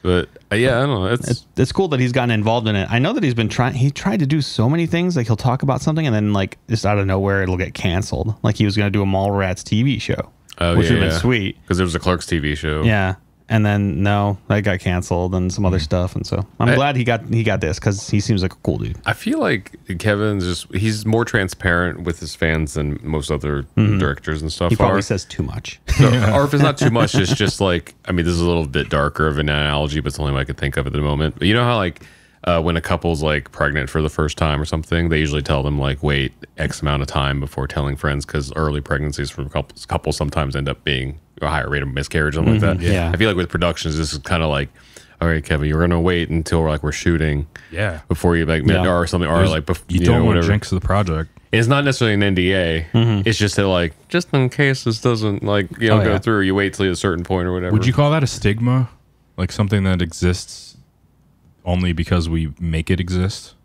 But I don't know. It's cool that he's gotten involved in it. I know that he's been he tried to do so many things. Like he'll talk about something and then like just out of nowhere it'll get canceled. Like he was going to do a Mallrats TV show, which would have been sweet because there was a Clerks TV show. Yeah, And then no, that got canceled and some other stuff. And so I'm glad he got this because he seems like a cool dude. I feel like he's more transparent with his fans than most other directors and stuff. He probably says too much. So, or if it's not too much, it's just like, I mean, this is a little bit darker of an analogy, but it's the only way I could think of at the moment. But you know how like when a couple's like pregnant for the first time or something, they usually tell them like wait X amount of time before telling friends, because early pregnancies for couples sometimes end up being a higher rate of miscarriage, something like that. Yeah. I feel like with productions, this is kind of like, all right, Kevin, you're gonna wait until we're shooting, before you like or something, or like you don't want to jinx the project. It's not necessarily an NDA. It's just that like, just in case this doesn't like go through, you wait till a certain point or whatever. Would you call that a stigma, like something that exists only because we make it exist?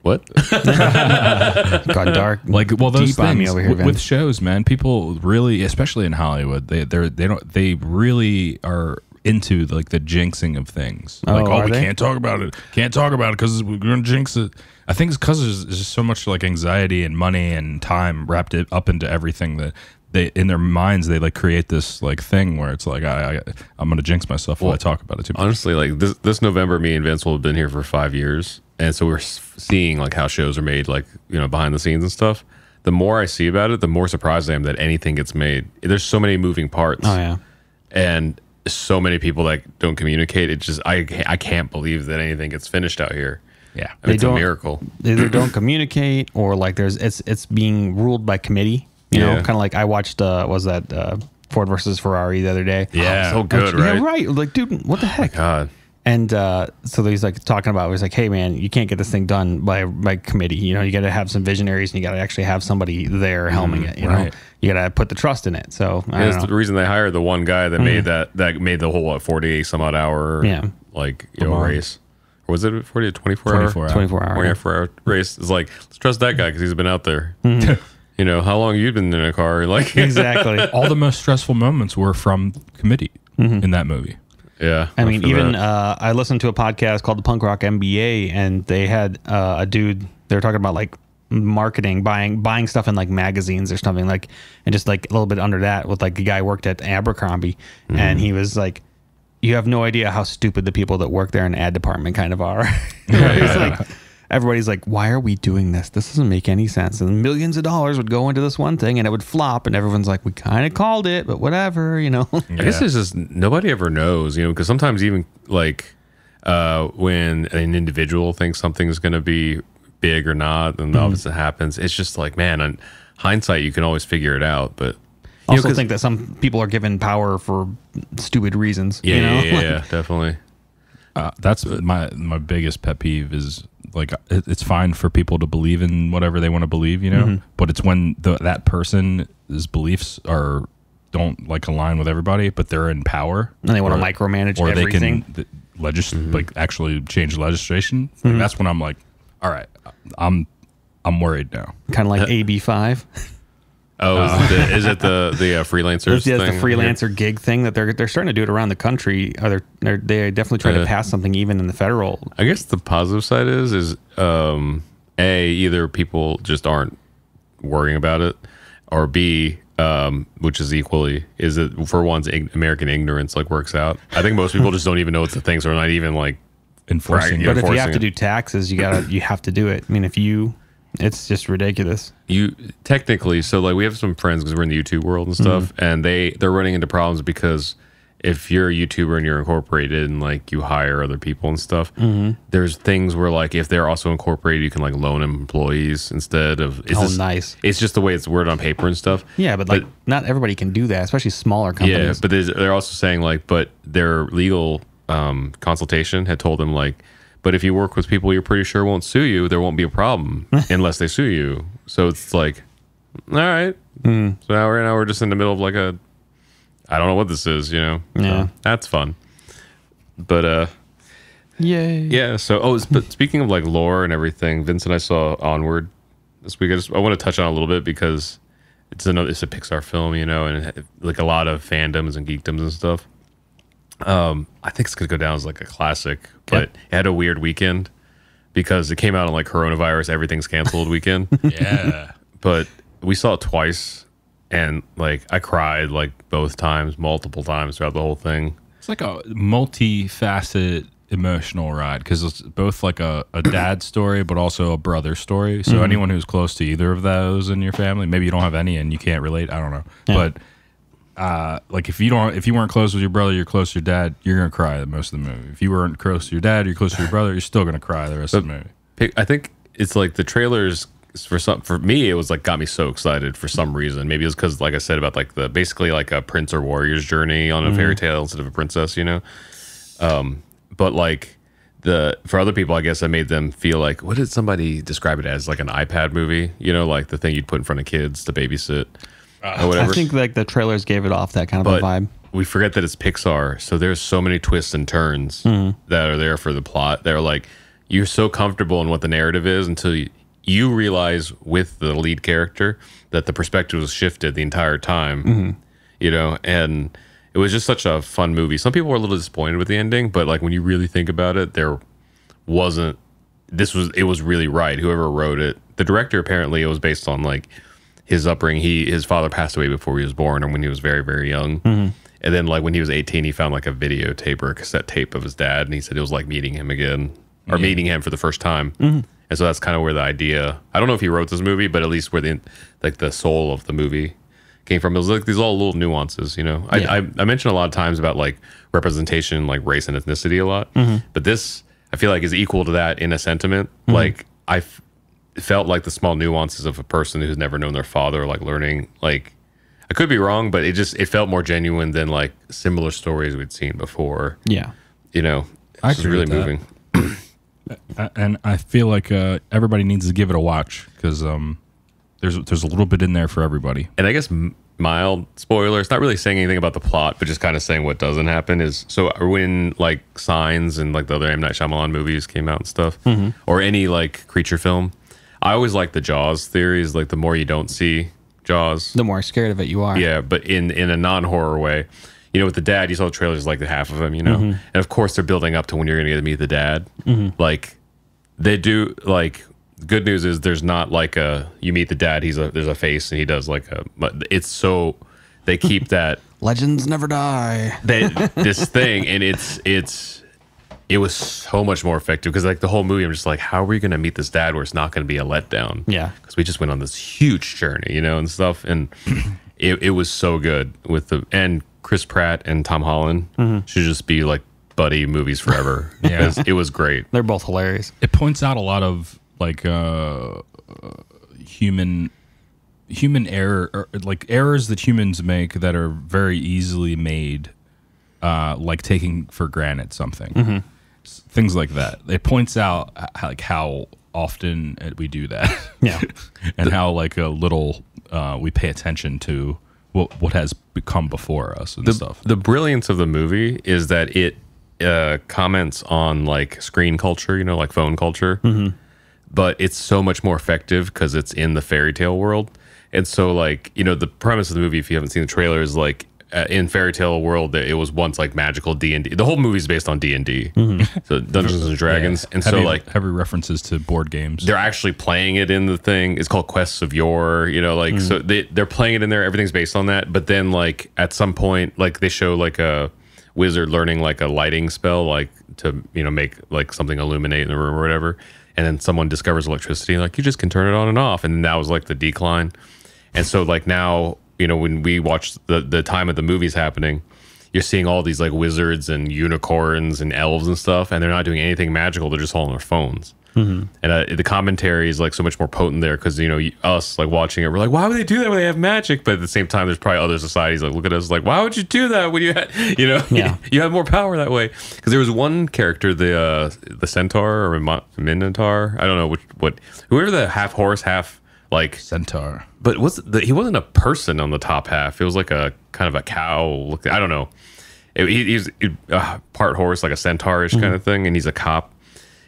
What? Got dark. Like, well, those deep on me things over here, with shows, man. People really, especially in Hollywood, they really are into like the jinxing of things. Like, we can't talk about it. Can't talk about it because we're gonna jinx it. I think it's because there's just so much like anxiety and money and time wrapped it up into everything that they, in their minds, they like create this like thing where it's like I'm gonna jinx myself while I talk about it too much. Honestly, like this November, me and Vince will have been here for 5 years, and so we're seeing like how shows are made, like behind the scenes and stuff. The more I see about it, the more surprised I am that anything gets made. There's so many moving parts. Oh yeah. And so many people that don't communicate. It just I can't believe that anything gets finished out here. Yeah, I mean, it's a miracle. They either don't communicate or like it's being ruled by committee. You know, kind of like I watched Ford versus Ferrari the other day. Yeah, so good, right? Yeah, right. Like, dude, what the heck? Oh my God. And so he's like talking about, he's like, hey man, you can't get this thing done by committee. You got to have some visionaries, and you got to actually have somebody there helming it. You know, you got to put the trust in it. So that's the reason they hired the one guy that made that made the whole 48 some odd hour race. Or was it 40 24 hour race? It's like, let's trust that guy because he's been out there. How long you been in a car? Like exactly. All the most stressful moments were from committee in that movie. Yeah, I mean, even I listened to a podcast called the Punk Rock MBA, and they had a dude. They were talking about like marketing, buying stuff in like magazines or something, like, and just like a little bit under that with like a guy worked at Abercrombie, and he was like, "You have no idea how stupid the people that work there in the ad department kind of are." Like, everybody's like, "Why are we doing this? This doesn't make any sense." And millions of dollars would go into this one thing, and it would flop. And everyone's like, "We kind of called it, but whatever." I guess it's just nobody ever knows, because sometimes even like when an individual thinks something's going to be big or not, and the opposite happens. It's just like, man, in hindsight, you can always figure it out. But I also think that some people are given power for stupid reasons. Yeah, definitely. That's my biggest pet peeve is, like, it's fine for people to believe in whatever they want to believe, but it's when that person's beliefs don't like align with everybody, but they're in power and they want to micromanage everything. They can like actually change legislation. Like, that's when I'm like, all right, I'm worried now. Kind of like AB5. Oh, is it the freelancers? Yeah, it's the freelancer gig thing that they're starting to do it around the country. They definitely try to pass something even in the federal. I guess the positive side is either people just aren't worrying about it, or B, which is equally, is it for one's American ignorance like works out. I think most people just don't even know it's a thing, so they're not even like enforcing it. But if you have to do taxes, you have to do it. I mean, it's just ridiculous. You technically, so like we have some friends because we're in the YouTube world and stuff, and they're running into problems because if you're a YouTuber and you're incorporated and like you hire other people and stuff, there's things where like if they're also incorporated, you can like loan them employees instead of. Nice. It's just the way it's worded on paper and stuff. Yeah, but like not everybody can do that, especially smaller companies. Yeah, but they're also saying like, but their legal consultation had told them like, but if you work with people you're pretty sure won't sue you, there won't be a problem unless they sue you. So it's like, all right. So now we're just in the middle of like I don't know what this is, Yeah. So that's fun. But yay. Yeah. So but speaking of like lore and everything, Vince and I saw Onward this week. I want to touch on it a little bit because it's a Pixar film, and like a lot of fandoms and geekdoms and stuff. I think it's gonna go down as like a classic, but it had a weird weekend because it came out on like coronavirus, everything's canceled weekend. Yeah. But we saw it twice and like I cried like both times, multiple times throughout the whole thing. It's like a multifaceted emotional ride because it's both like a dad story but also a brother story. So anyone who's close to either of those in your family, maybe you don't have any and you can't relate, I don't know. Yeah. But like if you weren't close with your brother, you're close to your dad, you're gonna cry the most of the movie. If you weren't close to your dad, you're close to your brother, you're still gonna cry the rest of the movie. I think it's like the trailers for me, it was like got me so excited for some reason. Maybe it was because, like I said, about like the basically like a prince or warrior's journey on a fairy tale instead of a princess, you know. But like for other people, I guess I made them feel like, what did somebody describe it as? Like an iPad movie, you know, like the thing you'd put in front of kids to babysit or whatever. I think like the trailers gave it off that kind of a vibe. We forget that it's Pixar, so there's so many twists and turns that are there for the plot. They're like, you're so comfortable in what the narrative is until you realize with the lead character that the perspective was shifted the entire time, you know, and it was just such a fun movie. Some people were a little disappointed with the ending, but like when you really think about it, it was really right. Whoever wrote it, the director, apparently it was based on like his upbringing. His father passed away before he was born and when he was very, very young. And then like when he was 18, he found like a videotape or a cassette tape of his dad. And he said it was like meeting him again or meeting him for the first time. And so that's kind of where the idea, I don't know if he wrote this movie, but at least where the soul of the movie came from. It was like these all little nuances, you know. I mentioned a lot of times about like representation, like race and ethnicity a lot, but this I feel like is equal to that in a sentiment. Like I felt like the small nuances of a person who's never known their father, like learning, like I could be wrong, but it felt more genuine than like similar stories we'd seen before. Yeah, you know, it's really moving. And I feel like everybody needs to give it a watch because there's a little bit in there for everybody. And I guess mild spoiler, it's not really saying anything about the plot, but just kind of saying what doesn't happen is, so when like Signs and like the other M. Night Shyamalan movies came out and stuff, or any like creature film, I always like the Jaws theories, like the more you don't see Jaws, the more scared of it you are. Yeah, but in a non-horror way. You know, with the dad, you saw the trailers like the half of him, you know, and of course they're building up to when you're going to get to meet the dad. Like they do. Like good news is there's not like you meet the dad. There's a face and he does like it's so they keep that legends never die. This thing and it was so much more effective because like the whole movie I'm just like, how are we going to meet this dad where it's not going to be a letdown? Yeah, because we just went on this huge journey, you know, and stuff, and it was so good with and Chris Pratt and Tom Holland should just be like buddy movies forever. Yeah, it was great. They're both hilarious. It points out a lot of like human error, or like errors that humans make that are very easily made, like taking for granted something, things like that. It points out how often we do that. Yeah, and how like a little we pay attention to what has become before us and stuff. The brilliance of the movie is that it comments on like screen culture, you know, like phone culture, but it's so much more effective because it's in the fairy tale world. And so like, you know, the premise of the movie, if you haven't seen the trailer, is like in fairy tale world, it was once like magical D&D. The whole movie is based on D&D, so Dungeons and Dragons. And so like heavy references to board games. They're actually playing it in the thing. It's called Quests of Yore, you know, like so they're playing it in there. Everything's based on that. But then like at some point, like they show like a wizard learning like a lighting spell, like to, you know, make like something illuminate in the room or whatever. And then someone discovers electricity, like you just can turn it on and off. And that was like the decline. And so like now, you know, when we watch the time of the movies happening, you're seeing all these like wizards and unicorns and elves and stuff, and they're not doing anything magical. They're just all on their phones. And the commentary is like so much more potent there because, you know, us like watching it, we're like, why would they do that when they have magic? But at the same time, there's probably other societies like look at us like, why would you do that when you had, you know, you have more power that way? Because there was one character, the centaur or minotaur, I don't know whoever the half horse, half like centaur, but he wasn't a person on the top half. It was like a kind of a cow. I don't know. He's part horse, like a centaur-ish kind of thing, and he's a cop.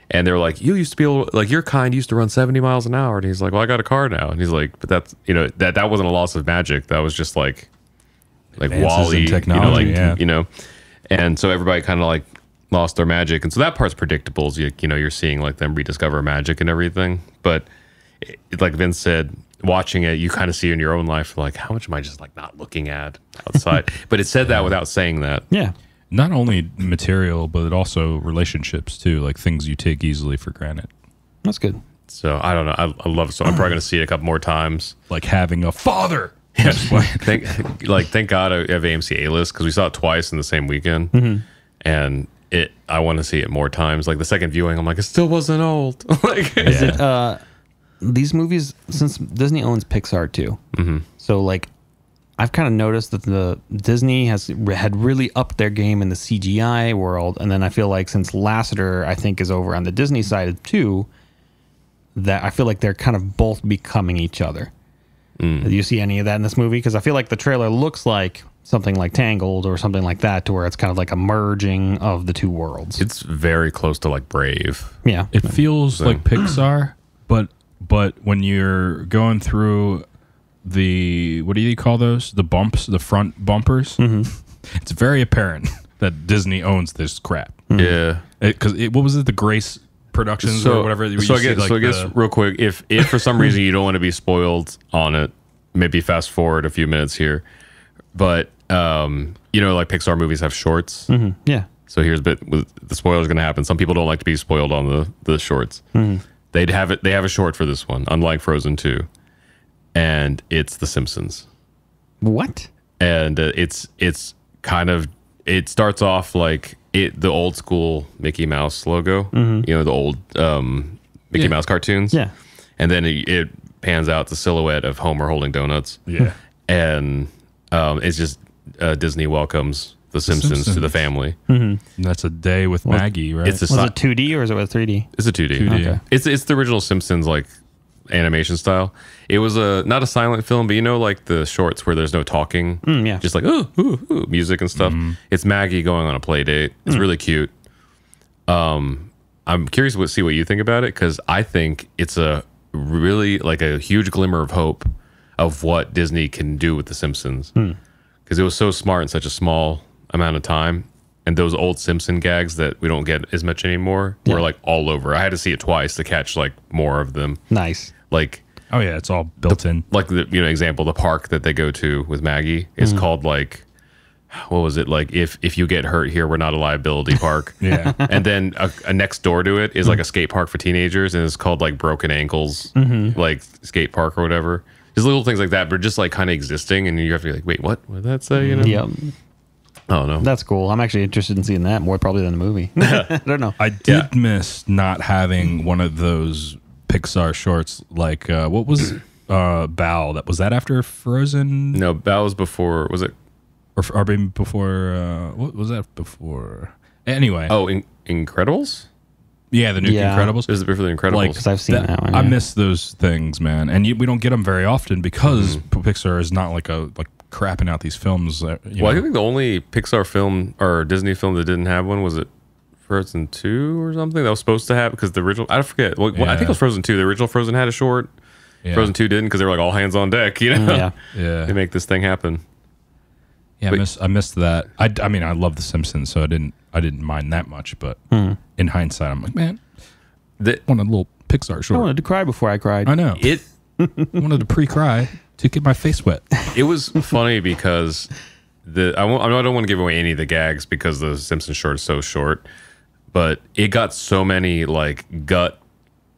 And they're like, you used to be able, like your kind used to run 70 miles an hour. And he's like, well, I got a car now. And he's like, but that's, you know, that wasn't a loss of magic. That was just like Wall-E, technology, you know. And so everybody kind of like lost their magic. And so that part's predictable. You know, you're seeing like them rediscover magic and everything. But like Vince said, watching it, you kind of see in your own life, like, how much am I just like not looking at outside? But it said that without saying that. Yeah. Not only material, but also relationships too, like things you take easily for granted. That's good. So I don't know. I love it. So I'm probably going to see it a couple more times. Like having a father. Yeah, thank God I have AMC A-list because we saw it twice in the same weekend, and I want to see it more times. Like the second viewing, I'm like, it still wasn't old. Like, Is it these movies, since Disney owns Pixar too, so like I've kind of noticed that the Disney had really upped their game in the CGI world, and then I feel like since Lasseter I think is over on the Disney side too, that I feel like they're kind of both becoming each other. Do you see any of that in this movie? Because I feel like the trailer looks like something like Tangled or something like that, to where it's kind of like a merging of the two worlds. it's very close to like Brave. Yeah. It feels like Pixar, but when you're going through the, what do you call those? The bumps, the front bumpers. It's very apparent that Disney owns this crap. Yeah. Because what was it? The Grace Productions or whatever. So I guess real quick, if for some reason you don't want to be spoiled on it, maybe fast forward a few minutes here. But you know, like Pixar movies have shorts. Yeah. So here's a bit with the spoilers going to happen. Some people don't like to be spoiled on the shorts. They have a short for this one, unlike Frozen 2, and it's The Simpsons. What? And it's kind of, it starts off like the old school Mickey Mouse logo, you know, the old Mickey Mouse cartoons. Yeah. And then it pans out the silhouette of Homer holding donuts. Yeah. And it's just Disney welcomes the Simpsons to the family. And that's a day with Maggie, right? It's Was it 2D or is it 3D? It's a 2D. 2D. Okay. It's the original Simpsons like animation style. It was not a silent film, but you know, like the shorts where there's no talking, Yeah. just like ooh, music and stuff. It's Maggie going on a play date. It's really cute. I'm curious to see what you think about it, because I think it's a really like a huge glimmer of hope of what Disney can do with the Simpsons, because it was so smart in such a small amount of time. And those old Simpson gags that we don't get as much anymore were like all over. I had to see it twice to catch like more of them. Nice. Like, Oh yeah, it's all built in. like the example, the park that they go to with Maggie is called like, what was it, like if you get hurt here, we're not a liability park. Yeah. And then a next door to it is like a skate park for teenagers, and it's called like Broken Ankles, like skate park or whatever. Just little things like that, but just like kind of existing, and you have to be like, wait, what did that say? You know? Yep. I don't know. That's cool. I'm actually interested in seeing that more probably than the movie. I don't know. I did miss not having one of those Pixar shorts. Like what was Bale? Was that after Frozen? No, that was before. Was it? Or maybe before? What was that before? Anyway. Oh, Incredibles. Yeah, the new Incredibles. It was before the Incredibles. Like, Because I've seen that one. I yeah. miss those things, man, and we don't get them very often because Pixar is not like crapping out these films. I think the only Pixar film or Disney film that didn't have one was it Frozen 2 or something that was supposed to have, because the original, I forget. Well, I think it was Frozen 2. The original Frozen had a short. Yeah. Frozen 2 didn't, because they were like all hands on deck. You know, Yeah. they make this thing happen. Yeah, I missed that. I mean, I love The Simpsons, so I didn't mind that much. But in hindsight, I'm like, man, I want a little Pixar I short. wanted to cry before I cried. I know. It wanted to pre-cry to get my face wet. it was funny because I don't want to give away any of the gags because the Simpsons short is so short, but it got so many like gut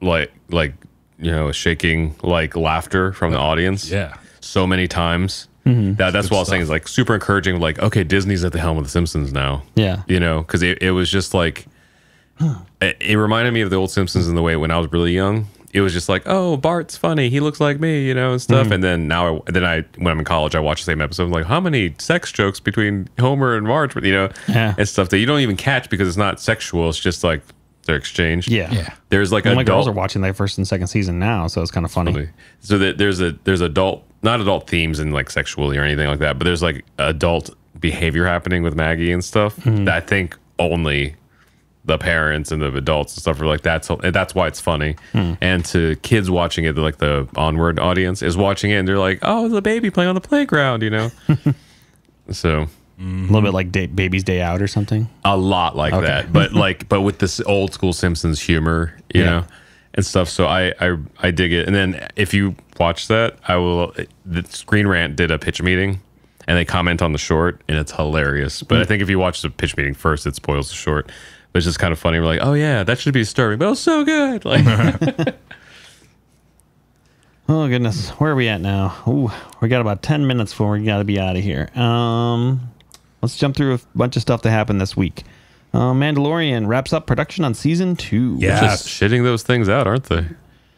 like you know, shaking like laughter from the audience. Yeah. So many times. That's what I was saying, is like super encouraging. Like, okay, Disney's at the helm of the Simpsons now. Yeah. You know, because it was just like it reminded me of the old Simpsons in the way when I was really young. It was just like, oh, Bart's funny, he looks like me, you know, and stuff. And then when I'm in college, I watch the same episode. I'm like, how many sex jokes between Homer and Marge, you know, and stuff that you don't even catch because it's not sexual. It's just like they're exchanged. Yeah. There's like my girls are watching their first and second season now, so it's kind of funny. So that there's adult, not adult themes and like sexually or anything like that, but there's like adult behavior happening with Maggie and stuff that I think only the parents and the adults and stuff are like, that's why it's funny. And to kids watching it, like the Onward audience is watching it and they're like, oh, the baby playing on the playground, you know. So A little bit like Baby's Day Out or something. a lot like that, but with this old school Simpsons humor, you know. and stuff. So I dig it. And then if you watch that, the Screen Rant did a pitch meeting, and they comment on the short, and it's hilarious. But I think if you watch the pitch meeting first, it spoils the short. But it's just kind of funny. We're like, oh yeah, that should be disturbing, but it was so good. Like, oh goodness, where are we at now? Ooh, we got about 10 minutes before we got to be out of here. Let's jump through a bunch of stuff that happened this week. Mandalorian wraps up production on season 2. Yeah. just shitting those things out, aren't they?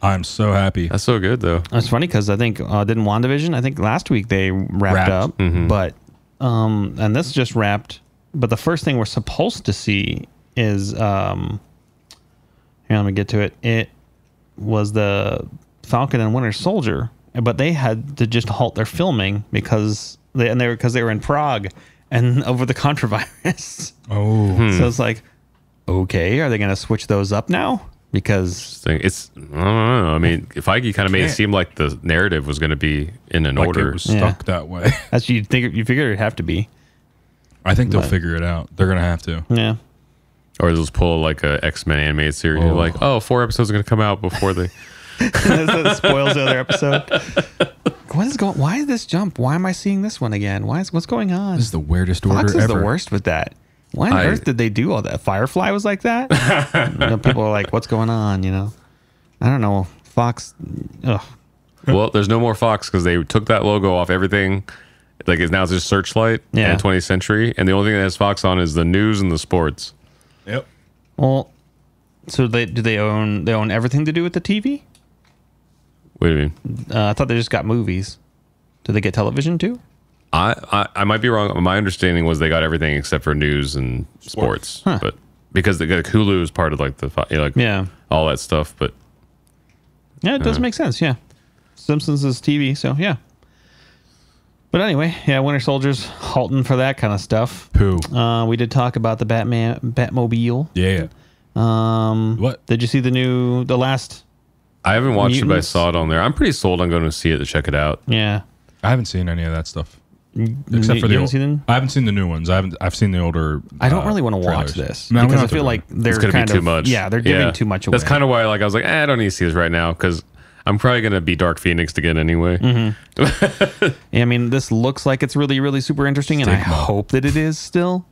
I'm so happy. That's so good though. It's funny because I think didn't WandaVision? I think last week they wrapped up, but and this just wrapped. But the first thing we're supposed to see is here. Let me get to it. It was the Falcon and Winter Soldier, but they had to just halt their filming because they were in Prague and over the controvirus. Oh, So it's like, okay, are they going to switch those up now? Because It's I don't know. I mean, Feige kind of made it seem like the narrative was going to be in an like order. it was stuck that way. that's you figure it'd have to be. I think they'll figure it out. They're gonna have to. Yeah. Or they'll just pull like a X-Men animated series. Oh. Like, 4 episodes are going to come out before they... That spoils the other episode. What is going? Why is this jump? Why am I seeing this one again? What's going on? This is the weirdest order Fox is ever. the worst with that. Why on earth did they do all that? Firefly was like that. People are like, "What's going on?" I don't know. Fox. Ugh. Well, there's no more Fox because they took that logo off everything. Like, it's now just Searchlight and 20th Century. And the only thing that has Fox on is the news and the sports. Yep. Well, so they own everything to do with the TV? What do you mean? I thought they just got movies. Do they get television too? I might be wrong. My understanding was they got everything except for news and sports. Huh. But because Hulu is part of like all that stuff. But Yeah, it does make sense. Yeah. Simpsons is TV, so yeah. But anyway, yeah, Winter Soldier's halting for that kind of stuff. Pooh. We did talk about the Batmobile. Yeah. What? Did you see the last? I haven't watched it, but I Mutants? saw it on there. I'm pretty sold on going to see it to check it out. Yeah. I haven't seen any of that stuff. Except for you haven't seen them? I haven't seen the new ones. I've seen the older. I don't really want to watch trailers. this No, we because don't I have to feel do like it. they're It's going to be kind too of much. Yeah, they're giving too much away. That's kind of why I was like, I don't need to see this right now because I'm probably going to be Dark Phoenix again anyway. I mean, this looks like it's really, really super interesting, and I Stigma. hope that it is still.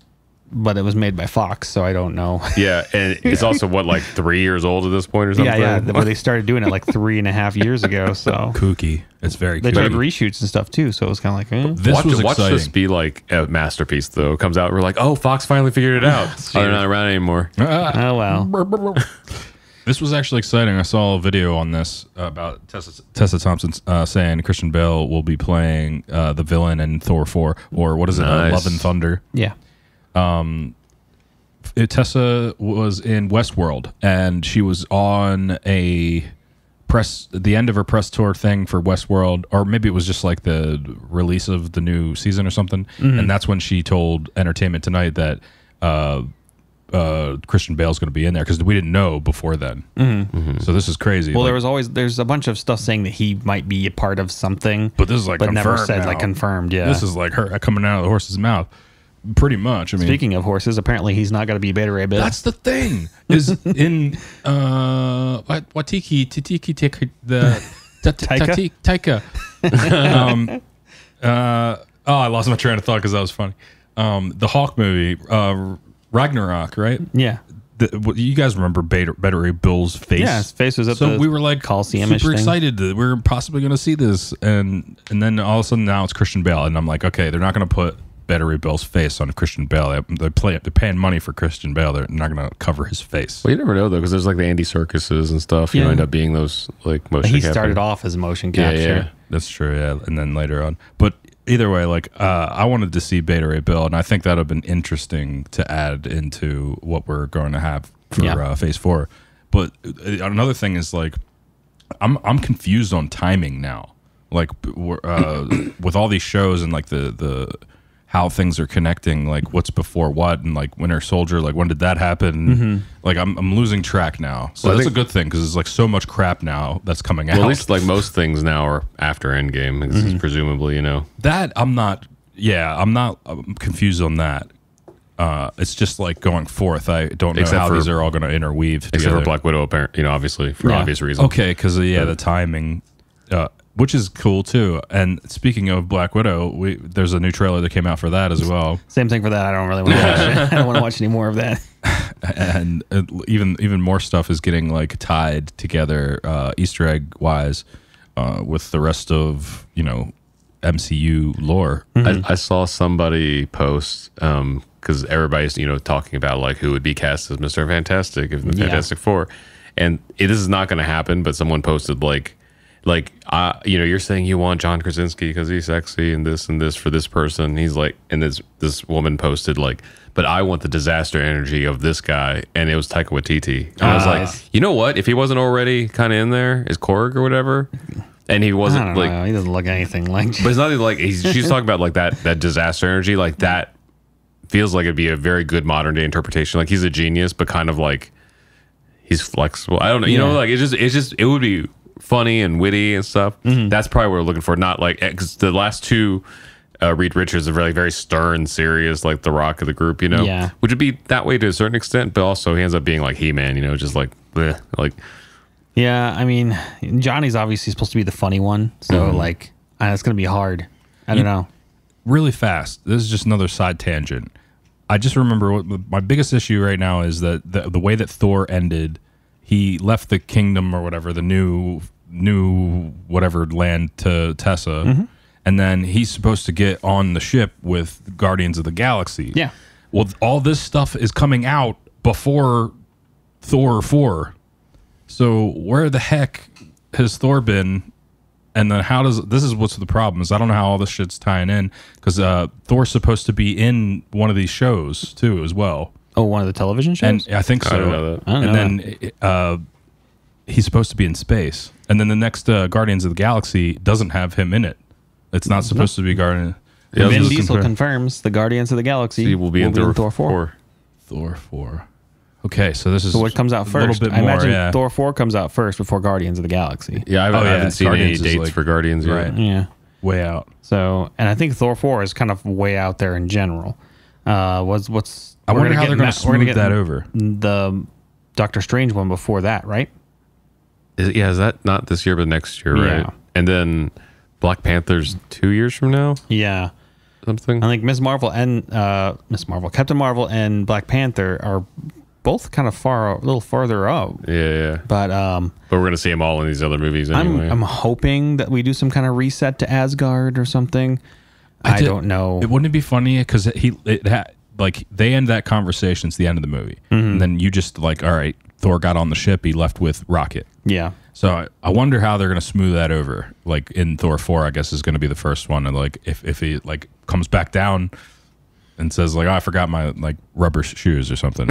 But it was made by Fox, so I don't know. Yeah, and it's also like 3 years old at this point or something. Yeah. But they started doing it like 3.5 years ago. So Kooky. It's very they kooky. started reshoots and stuff too. So it was kind of like, This was watch exciting. this be like a masterpiece though. It comes out, we're like, oh, Fox finally figured it out. Oh, they're not around anymore. oh well. This was actually exciting. I saw a video on this about Tessa Thompson saying Christian Bale will be playing the villain in Thor 4, or what is it, Nice. Love and Thunder. Yeah. Tessa was in Westworld, and she was on the end of her press tour thing for Westworld, or maybe it was just like the release of the new season or something. And that's when she told Entertainment Tonight that Christian Bale's going to be in there, because we didn't know before then. So this is crazy. Well, there's a bunch of stuff saying that he might be a part of something, but this is like but never confirmed said now. like confirmed. Yeah. This is like her coming out of the horse's mouth, pretty much. I mean, Speaking of horses, apparently he's not going to be Beta Ray Bill. that's the thing. Is in Watiki the Taika. I lost my train of thought because that was funny. The Hawk movie, Ragnarok, right? Yeah. You guys remember Beta Ray Bill's face? Yeah, his face was at So the we were like Coliseum-ish super thing. excited that we're possibly going to see this, and then all of a sudden now it's Christian Bale, and I'm like, okay, they're not going to put Beta Ray Bill's face on Christian Bale. They're paying money for Christian Bale. They're not going to cover his face. Well, you never know though, because there's like the Andy Serkises and stuff. You Yeah. end up being those like motion. He capture. started off as motion Yeah, capture. yeah. That's true, yeah. And then later on, but either way, like I wanted to see Beta Ray Bill, and I think that would have been interesting to add into what we're going to have for Phase 4. But another thing is like I'm confused on timing now. Like with all these shows and like the how things are connecting, like what's before what, and like Winter Soldier, like when did that happen? Like I'm losing track now. So Well, I that's a think- good thing, because there's like so much crap now that's coming out. Well, at least like most things now are after Endgame, presumably, That I'm confused on that. It's just like going forth. I don't know Except how for- these are all going to interweave Except together. for Black Widow, apparently, obviously for obvious reasons. Okay, because the timing, which is cool too. And speaking of Black Widow, there's a new trailer that came out for that as well. Same thing for that. I don't really want to watch it. I don't want to watch any more of that. And even more stuff is getting like tied together, Easter egg wise, with the rest of MCU lore. I saw somebody post because everybody's talking about like who would be cast as Mr. Fantastic if the Fantastic Four, and this is not going to happen. But someone posted like you're saying you want John Krasinski because he's sexy and this for this person. He's like, and this woman posted like, but I want the disaster energy of this guy, and it was Taika Waititi. And I was like, you know what? If he wasn't already kind of in there as Korg or whatever. And he wasn't I don't know. He doesn't look anything like. But it's not even like she's talking about like that disaster energy, like that feels like it'd be a very good modern day interpretation. Like he's a genius, but kind of like he's flexible. I don't know, like it would be funny and witty and stuff. That's probably what we're looking for. Not like because the last two Reed Richards are really very stern, serious, like the Rock of the group, Yeah. which would be that way to a certain extent, but also he ends up being like He-Man, just like bleh, like. Yeah, I mean, Johnny's obviously supposed to be the funny one, so like it's gonna be hard. I don't know. Really fast. This is just another side tangent. I just remember what my biggest issue right now is that the way that Thor ended, he left the kingdom or whatever, the new whatever land to Tessa, and then he's supposed to get on the ship with Guardians of the Galaxy. Yeah. Well, all this stuff is coming out before Thor 4. So where the heck has Thor been? And then this is what's the problem is I don't know how all this shit's tying in because Thor's supposed to be in one of these shows too as well. Oh, one of the television shows? And I think so. I don't know that. I don't know And then he's supposed to be in space. And then the next Guardians of the Galaxy doesn't have him in it. It's not supposed to be Guardian. Yeah, Vin this is Diesel confirms the Guardians of the Galaxy He will be in Thor 4. Thor 4. Okay, so this is So what comes out a first? little bit I more, imagine yeah. Thor 4 comes out first before Guardians of the Galaxy. Yeah, I haven't seen Guardians any is dates like- for Guardians yet. right. Yeah. Way out. So, and I think Thor 4 is kind of way out there in general. I wonder how they're going to smooth that over. The Doctor Strange one before that, right? Is that not this year, but next year, right? Yeah. And then Black Panther's 2 years from now, Yeah. something. I think Captain Marvel and Black Panther are both kind of a little farther out. Yeah. But But we're gonna see them all in these other movies anyway. I'm hoping that we do some kind of reset to Asgard or something. I don't know. It wouldn't be funny because they end that conversation. It's the end of the movie, and then you just like, all right, Thor got on the ship. He left with Rocket. Yeah. So I wonder how they're going to smooth that over. Like in Thor 4, I guess is going to be the first one, and like if he like comes back down and says like, oh, I forgot my like rubber shoes or something.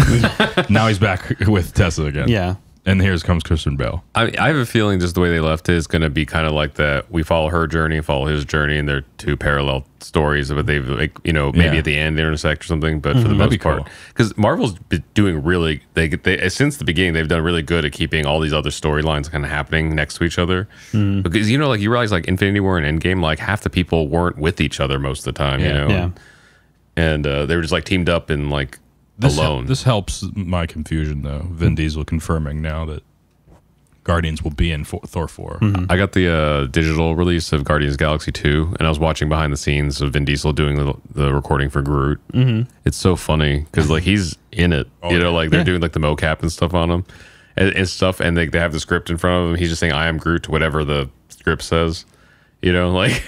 Now he's back with Tessa again. Yeah. And here comes Christian Bale. I have a feeling just the way they left it is going to be kind of like that. We follow her journey, follow his journey, and they're two parallel stories. But they've maybe at the end they intersect or something. But for the most part, because Marvel's been doing really, they since the beginning they've done really good at keeping all these other storylines kind of happening next to each other. Because like you realize like Infinity War and Endgame, like half the people weren't with each other most of the time. Yeah. And they were just like teamed up and like. Alone. This helps my confusion though. Vin Diesel confirming now that Guardians will be in Thor 4. I got the digital release of Guardians of the Galaxy 2, and I was watching behind the scenes of Vin Diesel doing the recording for Groot. It's so funny because like he's in it, like they're doing like the mocap and stuff on him and stuff, and they have the script in front of him. He's just saying "I am Groot" to whatever the script says, like.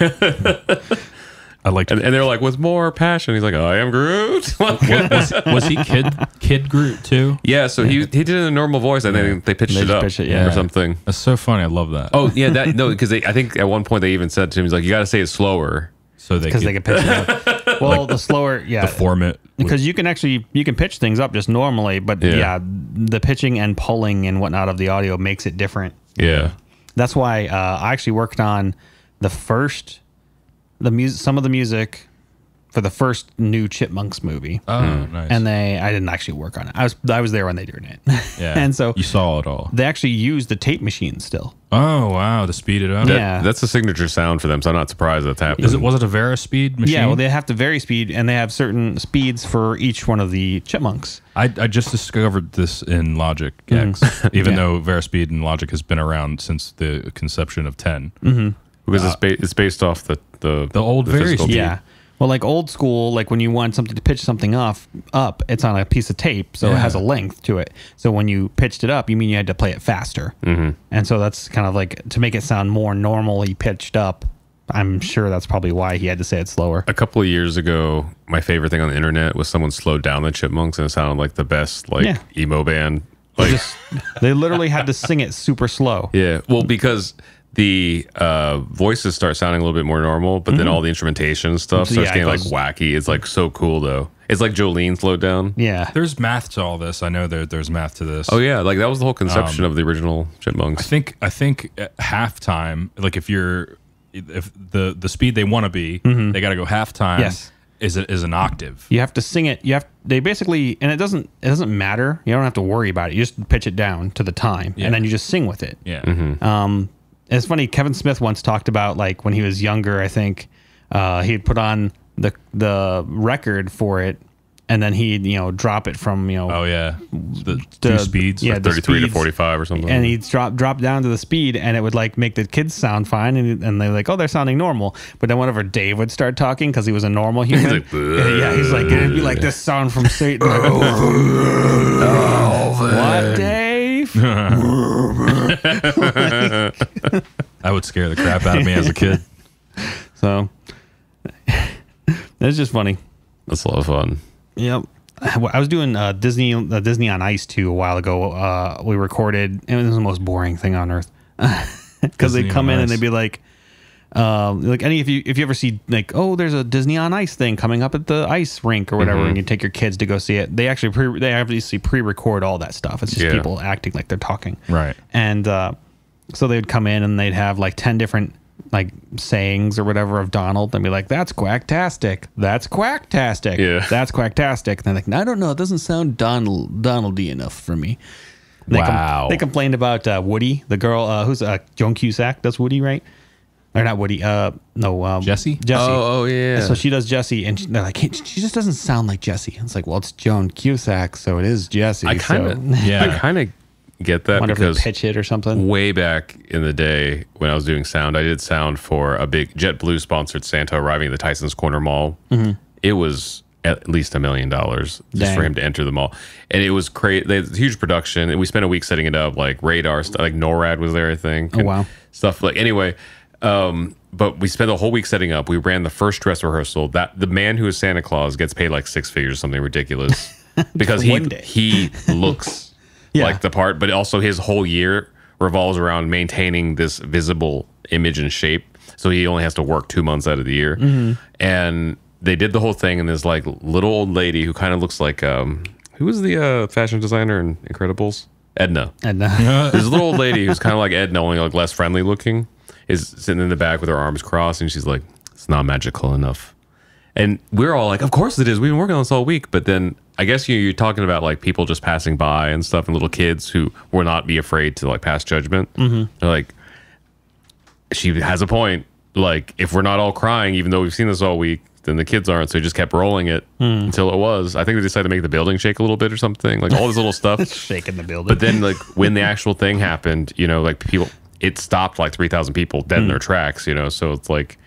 I like, and they're like with more passion. He's like, "I am Groot." was he kid Groot too? Yeah, so he did it in a normal voice, and then they pitched it up or something. That's so funny. I love that. Oh yeah, because I think at one point they even said to him, "He's like, you got to say it slower." So they can pitch it up. Well, the slower, the format, because you can pitch things up just normally, but the pitching and pulling and whatnot of the audio makes it different. Yeah, that's why I actually worked on some of the music for the first new Chipmunks movie. Oh, nice. And I didn't actually work on it. I was there when they did it. Yeah. And so you saw it all. they actually used the tape machine still. Oh, wow. To speed it up. Yeah. That's a signature sound for them, so I'm not surprised that's happening. Was it a Verispeed machine? Yeah, well, they have to vary speed, and they have certain speeds for each one of the Chipmunks. I just discovered this in Logic X, even though Verispeed and Logic has been around since the conception of 10. Because it's based off the old physical Verispeed. beat. Yeah. Well, like old school, like when you want something to pitch something up, it's on a piece of tape, so it has a length to it. So when you pitched it up, you mean you had to play it faster. And so that's kind of like to make it sound more normally pitched up. I'm sure that's probably why he had to say it slower. A couple of years ago, my favorite thing on the internet was someone slowed down the Chipmunks, and it sounded like the best emo band. Like, They literally had to sing it super slow. yeah, well, because the voices start sounding a little bit more normal, but then all the instrumentation stuff starts Yeah, it getting like goes- wacky. It's like so cool though. It's like Jolene slowed down. Yeah. There's math to all this. I know there's math to this. Oh yeah, like that was the whole conception of the original Chipmunks. I think at halftime, like if the speed they want to be, they got to go halftime. Yes. Is an octave. You have to sing it. They basically, and it doesn't matter. You don't have to worry about it. You just pitch it down to the time, and then you just sing with it. Yeah. It's funny. Kevin Smith once talked about like when he was younger. I think he'd put on the record for it, and then he'd drop it from Oh yeah. The two speeds. yeah, Like the 33 to speeds, 45 or something. and he'd drop down to the speed, and it would like make the kids sound fine, and they're like, oh, they're sounding normal. But then whenever Dave would start talking, because he was a normal human, like, he's like, it'd be like this sound from Satan. Like, what, Dave? That would scare the crap out of me as a kid. So it's just funny. That's a lot of fun. Yep. I was doing Disney on Ice too a while ago. We recorded, and it was the most boring thing on earth because they Disney come on in and Ice. they'd be like if you ever see like, oh, there's a Disney on Ice thing coming up at the ice rink or whatever, and you take your kids to go see it. They actually they obviously pre-record all that stuff. It's just people acting like they're talking, Right. And so they would come in and they'd have like 10 different like sayings or whatever of Donald and be like, that's quacktastic. That's quacktastic. Yeah. That's quacktastic. And they're like, I don't know. It doesn't sound Donaldy enough for me. And Wow. They complained about Woody, the girl who's Joan Cusack does Woody, right? Or not Woody. Jessie? Jessie. Oh yeah. So she does Jessie, and they're like, hey, she just doesn't sound like Jessie. It's like, well, it's Joan Cusack, so it is Jessie. I kind of Yeah. I kind of get that wonder if they because pitch it or something. way back in the day when I was doing sound, I did sound for a big JetBlue sponsored Santa arriving at the Tysons Corner Mall. It was at least $1 million just Dang. for him to enter the mall, and it was crazy. They had a huge production, and we spent a week setting it up. Like radar stuff, like NORAD was there, I think. Oh, wow. Stuff like anyway. But we spent the whole week setting up. We ran the first dress rehearsal. That the man who is Santa Claus gets paid like 6 figures, something ridiculous, because One day. he looks Yeah. like the part, but also his whole year revolves around maintaining this visible image and shape. So he only has to work 2 months out of the year. And they did the whole thing, and there's like little old lady who kind of looks like who was the fashion designer in Incredibles? Edna. And There's a little old lady who's kind of like Edna, only like less friendly looking, is sitting in the back with her arms crossed, and she's like, it's not magical enough. And we're all like, of course it is. We've been working on this all week. But then I guess you're talking about like people just passing by and stuff, and little kids who will not be afraid to like pass judgment. They're like, she has a point. Like, if we're not all crying, even though we've seen this all week, then the kids aren't. So he just kept rolling it until it was. I think they decided to make the building shake a little bit or something. Like all this little stuff. shaking the building. But then, like, when the actual thing happened, you know, like people, it stopped like 3,000 people dead in their tracks, you know. So it's like,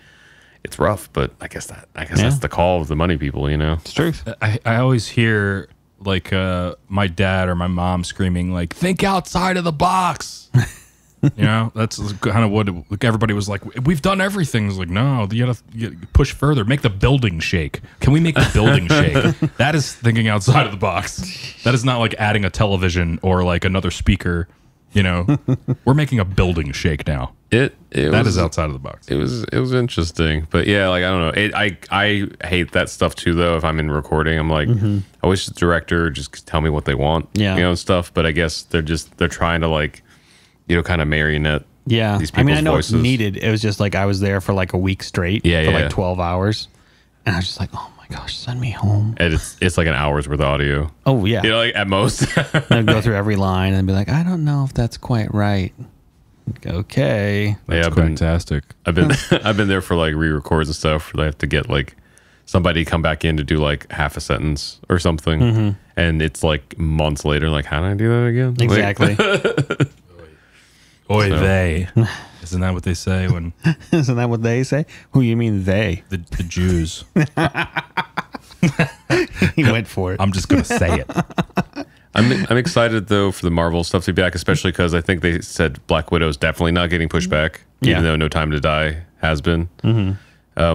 it's rough. But I guess that's the call of the money people, you know. It's truth. I always hear like my dad or my mom screaming like, think outside of the box. You know, that's kind of what everybody was like. We've done everything. It's like, no, you gotta push further. Make the building shake. Can we make the building shake? That is thinking outside of the box. That is not like adding a television or like another speaker. You know, we're making a building shake now. That is outside of the box. It was interesting, but yeah, like I don't know. I hate that stuff too, though. If I'm in recording, I'm like, I wish the director just tell me what they want, Yeah. you know, and stuff. But I guess they're trying to like, you know, kind of marionette. Yeah. These I mean, I people's know voices. it's needed. It was just like I was there for like a week straight Yeah, for yeah. like 12 hours. And I was just like, oh my my gosh, send me home. And it's like an hour's worth of audio. Oh yeah. You know, like at most. I'd go through every line and be like, I don't know if that's quite right. Okay. That's fantastic. I've been there for like re-records and stuff where I have to get like somebody come back in to do like half a sentence or something, and it's like months later. Like, how did I do that again? Exactly. Like, Oy vey. Isn't that what they say when? Isn't that what they say? Who you mean they? The Jews. He went for it. I'm just gonna say it. I'm excited though for the Marvel stuff to be back, especially because I think they said Black Widow is definitely not getting pushed back, even though No Time to Die has been,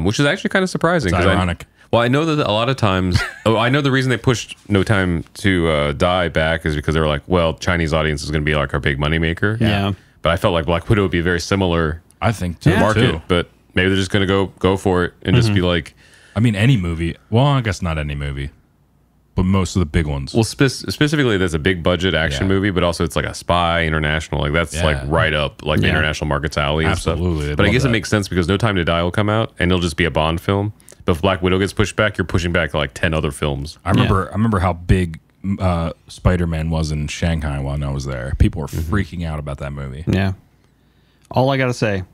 which is actually kind of surprising. It's ironic. Well, I know that a lot of times. I know the reason they pushed No Time to Die back is because they were like, well, Chinese audience is going to be like our big moneymaker. Yeah. But I felt like Black Widow would be very similar I think to too. the market, but maybe they're just going to go for it and just be like. I mean, any movie. Well, I guess not any movie, but most of the big ones. Well, specifically, there's a big budget action movie, but also it's like a spy international. Like that's like right up like the international market's alley and Absolutely. stuff. But I guess it makes sense because No Time to Die will come out and it'll just be a Bond film. But if Black Widow gets pushed back, you're pushing back like 10 other films. I remember how big Spider-Man was in Shanghai when I was there. People were freaking out about that movie. Yeah. All I gotta say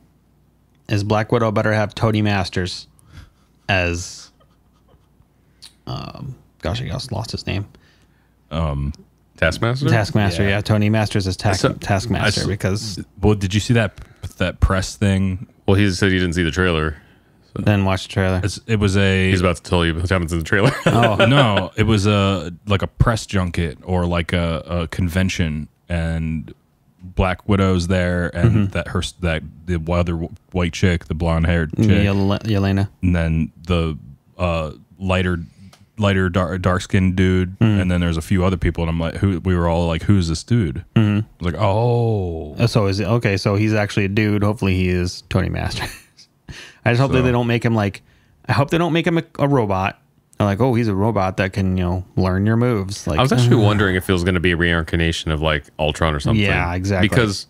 is Black Widow better have Tony Masters as gosh, I just lost his name. Taskmaster? Taskmaster, yeah. Tony Masters as Taskmaster because Well, did you see that press thing? Well, he said he didn't see the trailer. then watch the trailer. It was a. He's about to tell you what happens in the trailer. No, it was like a press junket or like a convention, and Black Widow's there, and the other white chick, the blonde haired chick, Yelena, and then the lighter dark skinned dude, and then there's a few other people, and I'm like, we were all like, who's this dude? I was like, oh, so is it okay? So he's actually a dude. Hopefully, he is Tony Masters. I just hope that they don't make him like. I hope they don't make him a robot. They're like, oh, he's a robot that can learn your moves. Like, I was actually wondering if it was going to be a reincarnation of like Ultron or something. Yeah, exactly. Because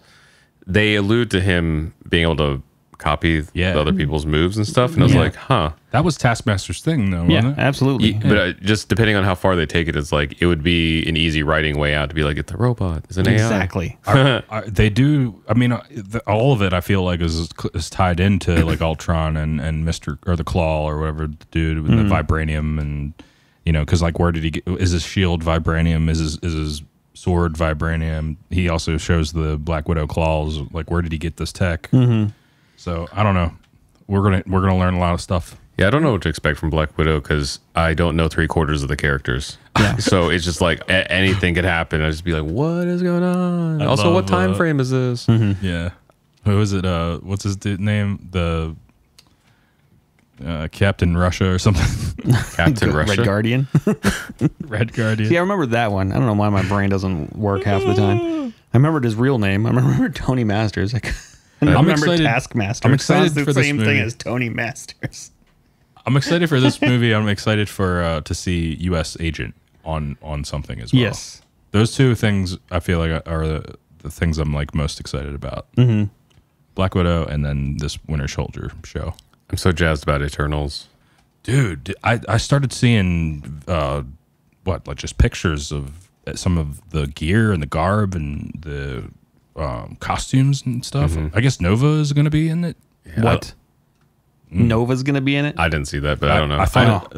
they allude to him being able to copy the other people's moves and stuff, and I was like, huh. That was Taskmaster's thing, though, wasn't it? Absolutely. But just depending on how far they take it, it's like it would be an easy writing way out to be like, it's a robot, it's an AI. Exactly. They do. I mean, all of it I feel like is tied into like Ultron and Mr. or the Claw or whatever the dude with the vibranium, and because like where did he get? Is his shield vibranium? Is his sword vibranium? He also shows the Black Widow claws. Like where did he get this tech? So I don't know. We're gonna learn a lot of stuff. Yeah, I don't know what to expect from Black Widow because I don't know 3/4 of the characters. Yeah. So it's just like anything could happen. I just be like, what is going on? Also, what time frame is this? Yeah. Who is it? What's his name? The Captain Russia or something. Captain Russia. Red Guardian. Red Guardian. See, I remember that one. I don't know why my brain doesn't work half the time. I remembered his real name. I remember Tony Masters. I remember excited. Taskmaster. I'm excited for the the same thing movie. as Tony Masters. I'm excited for this movie. I'm excited for to see U.S. Agent on something as well. Yes. Those two things I feel like are the things I'm like most excited about. Black Widow and then this Winter Soldier show. I'm so jazzed about Eternals. Dude, I started seeing like just pictures of some of the gear and the garb and the costumes and stuff. I guess Nova is going to be in it. Yeah, What? Nova's gonna be in it. I didn't see that, but I don't know.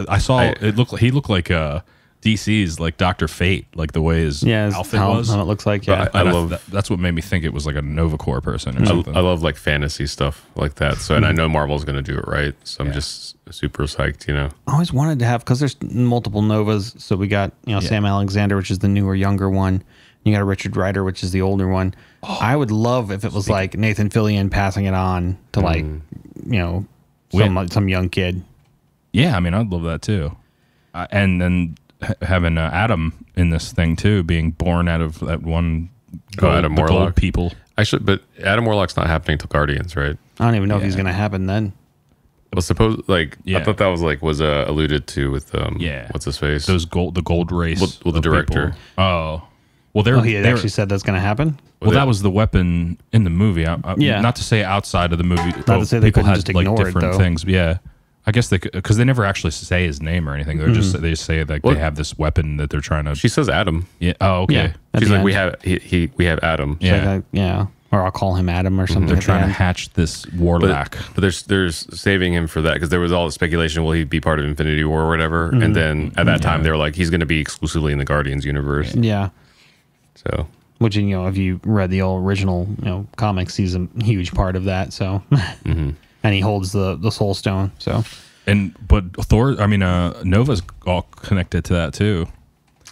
I saw it looked. He looked like DC's like Dr. Fate, like the way his outfit was. How it looks like. Yeah. I love that's what made me think it was like a Nova Corps person or something. I love like fantasy stuff like that. So, and I know Marvel's going to do it right. So I'm just super psyched, I always wanted to have, because there's multiple Novas. So we got, Sam Alexander, which is the newer, younger one. You got a Richard Rider, which is the older one. I would love if it was like Nathan Fillion passing it on to like, some young kid. Yeah, I mean, I'd love that too. And then having Adam in this thing too, being born out of that one Adam the Warlock gold people. Actually, but Adam Warlock's not happening till Guardians, right? I don't even know if he's going to happen then. Well, suppose I thought that was alluded to with what's his face? The gold race. Well, the director. People. Oh, well, he actually said that's going to happen. Well, that was the weapon in the movie. Yeah. Not to say outside of the movie. Not to say they people couldn't had just like ignore it, different though. things. Yeah, I guess because they never actually say his name or anything. They're just they say that they have this weapon that they're trying to. She says Adam. Yeah. Oh, okay. Yeah. She's like, we have Adam. Yeah. Yeah. Or I'll call him Adam or something. They're trying to hatch this warlock. But there's saving him for that because there was all the speculation, will he be part of Infinity War or whatever? And then at that time they were like, he's going to be exclusively in the Guardians universe. Yeah. So, which, you know, if you read the old original, you know, comics, he's a huge part of that. So, and he holds the Soul Stone. So, but Thor, I mean, Nova's all connected to that too.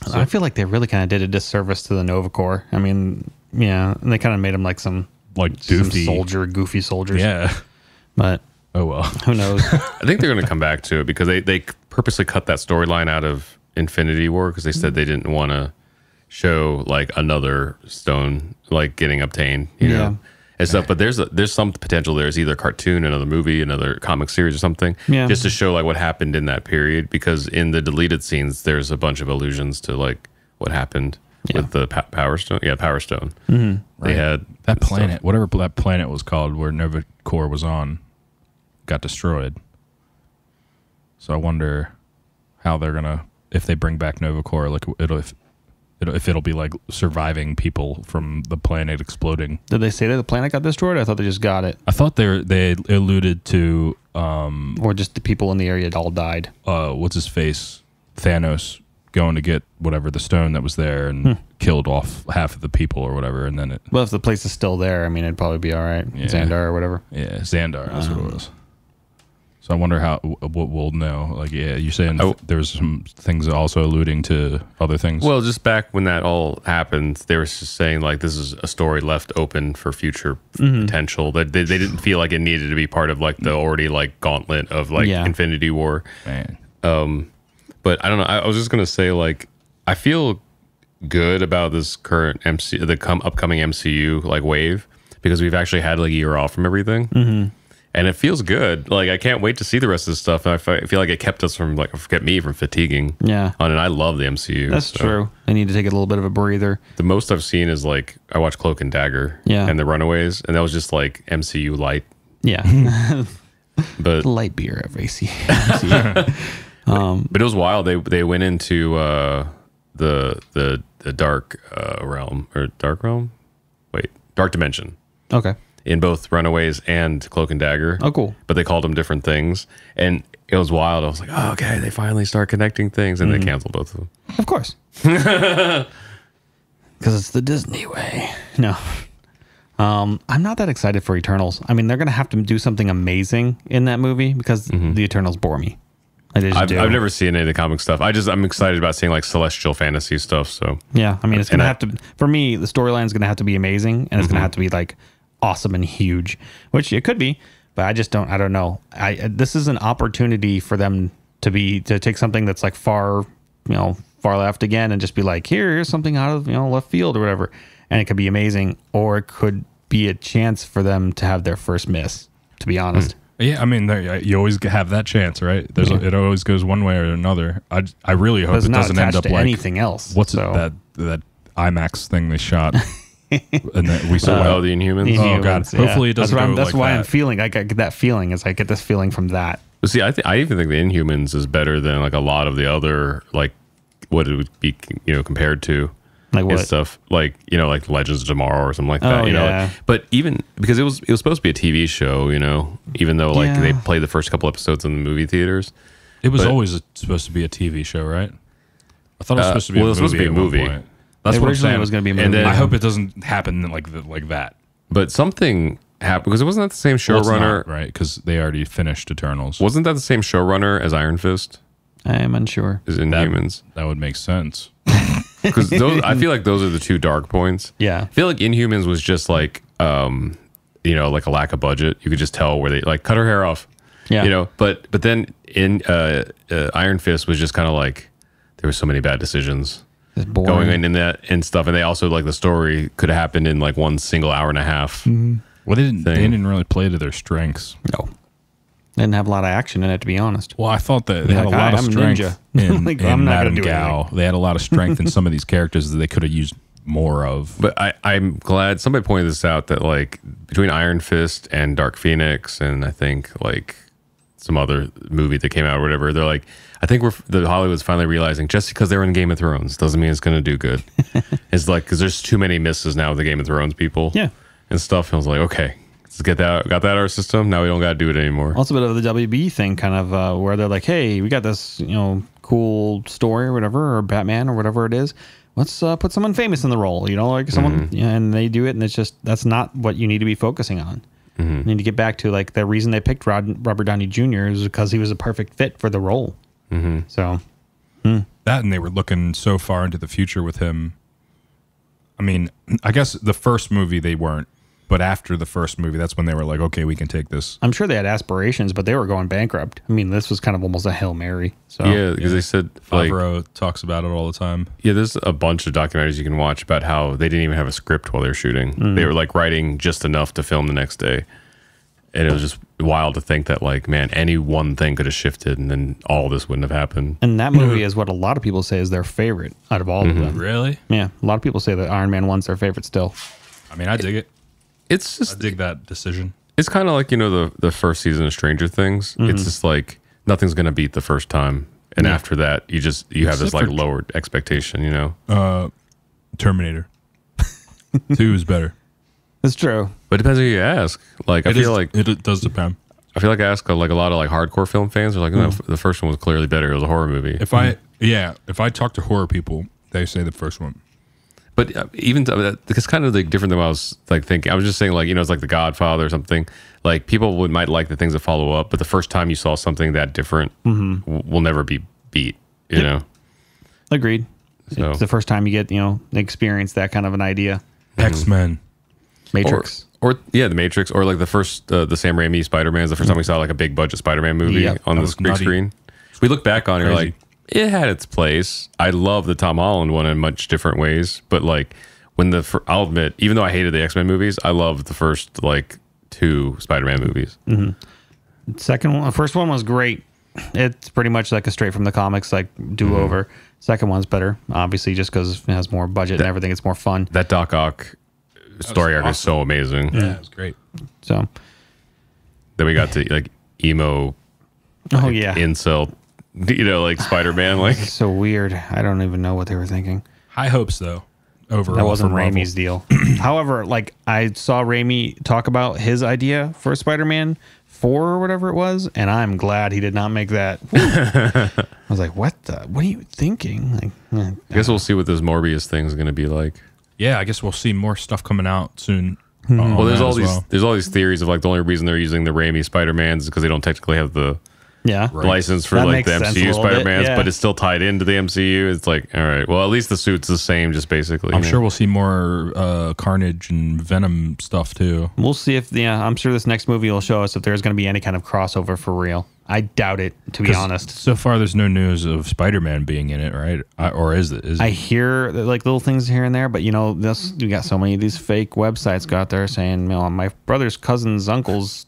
So I feel like they really kind of did a disservice to the Nova Corps. I mean, yeah, and they kind of made him like some goofy goofy soldiers. Yeah. But oh well, who knows? I think they're going to come back to it because they purposely cut that storyline out of Infinity War because they said they didn't want to show like another stone like getting obtained, you know, and stuff. But there's some potential. There's either a cartoon, another movie, another comic series, or something, just to show like what happened in that period. Because in the deleted scenes, there's a bunch of allusions to like what happened with the Power Stone. Yeah, Power Stone. They had that planet, whatever that planet was called, where Nova Corps was on, got destroyed. So I wonder how they're gonna, if they bring back Nova Corps, like if it'll be like surviving people from the planet exploding. Did they say that the planet got destroyed? I thought they just got it. I thought they alluded to or just the people in the area all died. What's his face? Thanos going to get whatever the stone that was there and killed off half of the people or whatever, and then it. Well, if the place is still there, I mean, it'd probably be all right. Yeah. Xandar or whatever. Yeah, Xandar. That's what it was. So I wonder what we'll know. Like, yeah, you're saying there was some things also alluding to other things. Well, just back when that all happened, they were just saying like this is a story left open for future potential. That they didn't feel like it needed to be part of like the already like gauntlet of like Infinity War. Man. But I don't know. I was just gonna say like I feel good about this current upcoming MCU like wave because we've actually had like a year off from everything. And it feels good. Like I can't wait to see the rest of this stuff. And I feel like it kept us from me from fatiguing. Yeah. On it. I love the MCU. That's true. I need to take a little bit of a breather. The most I've seen is like I watched Cloak and Dagger. And The Runaways, and that was just like MCU light. Yeah. But light beer at RKVC. But it was wild. They went into the dark realm or dark realm. Wait, dark dimension. Okay. In both Runaways and Cloak and Dagger. Oh, cool. But they called them different things. And it was wild. I was like, oh, okay, they finally start connecting things. And they canceled both of them. Of course. Because it's the Disney way. No. I'm not that excited for Eternals. I mean, they're going to have to do something amazing in that movie because the Eternals bore me. I've never seen any of the comic stuff. I'm excited about seeing like celestial fantasy stuff. So yeah, I mean, it's going to have to, for me, the storyline is going to have to be amazing. And it's going to have to be like awesome and huge, which it could be, but I don't know. This is an opportunity for them to take something that's like far left again and just be like, here's something out of left field or whatever, and it could be amazing, or it could be a chance for them to have their first miss, to be honest. Yeah, I mean, you always have that chance, right? It always goes one way or another. I really hope it doesn't end up like anything else. What's that IMAX thing they shot? And then we saw the Inhumans. Oh god! Yeah. Hopefully it doesn't. That's why I'm feeling. I get that feeling. I get this feeling from that. But see, I even think the Inhumans is better than like a lot of the other like what it would be compared to like what stuff like like Legends of Tomorrow or something like that. Know, but even because it was supposed to be a TV show, even though like they played the first couple episodes in the movie theaters. It was always supposed to be a TV show, right? I thought it was supposed to be. It was supposed to be a movie. That's what I'm saying. It was going to be a movie. And then I hope it doesn't happen like that. But something happened because it wasn't that the same showrunner, right? Because they already finished Eternals. Wasn't that the same showrunner as Iron Fist? I am unsure. Is Inhumans? That would make sense. Because I feel like those are the two dark points. Yeah, I feel like Inhumans was just like like a lack of budget. You could just tell where they like cut her hair off. Yeah, But then in Iron Fist was just kind of like there were so many bad decisions going in that and stuff, and they also like the story could have happened in like one single hour and a half. Well, they didn't really play to their strengths. No, they didn't have a lot of action in it, to be honest. Well, I thought that they had a lot of strength in Madame Gao. They had a lot of strength in some of these characters that they could have used more of. But I'm glad somebody pointed this out that like between Iron Fist and Dark Phoenix and I think like some other movie that came out or whatever. They're like, I think the Hollywood's finally realizing just because they're in Game of Thrones doesn't mean it's going to do good. It's like, because there's too many misses now with the Game of Thrones people. Yeah. And stuff. And I was like, okay, let's got that out of our system. Now we don't got to do it anymore. Also a bit of the WB thing, kind of where they're like, hey, we got this, cool story or whatever, or Batman or whatever it is. Let's put someone famous in the role, like someone, and they do it, and it's just, that's not what you need to be focusing on. You need to get back to like the reason they picked Robert Downey Jr. is because he was a perfect fit for the role. So that, and they were looking so far into the future with him. I mean, I guess the first movie they weren't, but after the first movie, that's when they were like, okay, we can take this. I'm sure they had aspirations, but they were going bankrupt. I mean, this was kind of almost a Hail Mary. So yeah, because they said like, Favreau talks about it all the time. Yeah, there's a bunch of documentaries you can watch about how they didn't even have a script while they were shooting. They were like writing just enough to film the next day. And it was just wild to think that, like, man, any one thing could have shifted and then all this wouldn't have happened. And that movie is what a lot of people say is their favorite out of all of them. Really? Yeah, a lot of people say that Iron Man 1's their favorite still. I mean, I dig it. It's just, I dig that decision. it's kind of like, the first season of Stranger Things. It's just like nothing's going to beat the first time. And after that, you have this like lowered expectation, Terminator 2 is better. It's true. But it depends who you ask. Like, I feel like it does depend. I feel like I ask like a lot of like hardcore film fans are like, no, the first one was clearly better. It was a horror movie. If I talk to horror people, they say the first one. But even it's kind of like different than what I was like thinking. I was just saying like, it's like The Godfather or something. Like people might like the things that follow up, but the first time you saw something that different will never be beat, you know? Agreed. So. It's the first time you get, experience that kind of an idea. X-Men. Matrix. Or The Matrix, or like the first, the Sam Raimi Spider-Man is the first time we saw like a big budget Spider-Man movie on the big screen. We look back on it, you're like, it had its place. I love the Tom Holland one in much different ways, but like I'll admit, even though I hated the X-Men movies, I loved the first like 2 Spider-Man movies. First one was great. It's pretty much like a straight from the comics, like do-over. Second one's better, obviously, just because it has more budget and everything. It's more fun. That Doc Ock story arc is so amazing. Yeah, it was great. So then we got to like emo, incel, like Spider-Man. Like, so weird. I don't even know what they were thinking. High hopes though. Overall, that wasn't for Marvel. Raimi's deal. However, like I saw Raimi talk about his idea for Spider-Man 4 or whatever it was, and I'm glad he did not make that. I was like, what are you thinking? Like, I guess we'll see what this Morbius thing is going to be like. Yeah, I guess we'll see more stuff coming out soon. Well, there's all these theories of like the only reason they're using the Raimi Spider-Mans is because they don't technically have the license for That like the makes sense a MCU little bit, Spider-Mans, yeah. but it's still tied into the MCU. It's like, all right, well, at least the suit's the same, just basically. I'm sure we'll see more Carnage and Venom stuff too. We'll see if I'm sure this next movie will show us if there's going to be any kind of crossover for real. I doubt it, to be honest. So far, there's no news of Spider-Man being in it, right? Or is it? I hear like little things here and there, but you got so many of these fake websites got there saying, my brother's cousin's uncle's,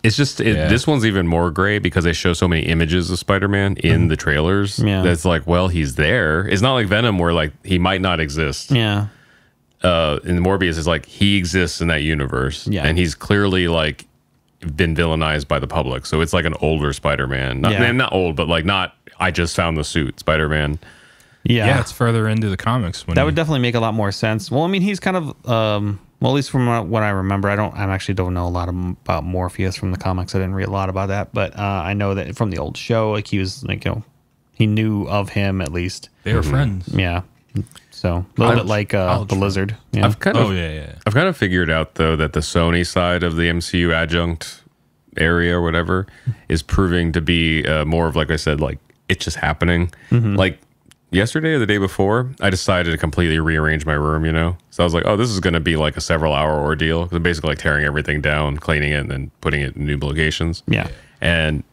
It's just this one's even more gray because they show so many images of Spider-Man in the trailers. Yeah. That's like, well, he's there. It's not like Venom where like he might not exist. Yeah. In Morbius, it's like he exists in that universe, and he's clearly like been villainized by the public. So it's like an older Spider-Man, not old, but like not. I just found the suit, Spider-Man. Yeah, it's further into the comics. That would definitely make a lot more sense. Well, I mean, he's kind of, well, at least from what I remember, I actually don't know a lot about Morpheus from the comics. I didn't read a lot about that, but I know that from the old show, like he was like, he knew of him at least. They were friends. Yeah. So a little bit like the Lizard. Yeah. I've kind of figured out though that the Sony side of the MCU adjunct area or whatever is proving to be more of, like I said, like it's just happening. Like yesterday or the day before, I decided to completely rearrange my room. So I was like, oh, this is going to be like a several-hour ordeal. I'm basically like tearing everything down, cleaning it, and then putting it in new locations. Yeah. And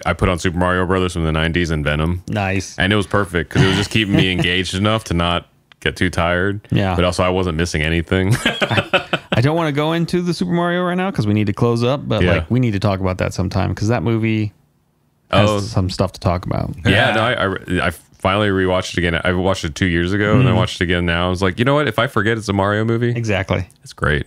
I put on Super Mario Brothers from the 90s and Venom. Nice. And it was perfect because it was just keeping me engaged enough to not get too tired. Yeah. But also I wasn't missing anything. I don't want to go into the Super Mario right now because we need to close up, but like we need to talk about that sometime because that movie has some stuff to talk about. Yeah, no, I finally rewatched it again. I watched it 2 years ago and I watched it again now. I was like, you know what? If I forget it's a Mario movie, Exactly. it's great.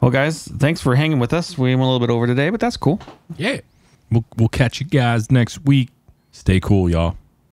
Well, guys, thanks for hanging with us. We went a little bit over today, but that's cool. Yeah. We'll catch you guys next week. Stay cool, y'all.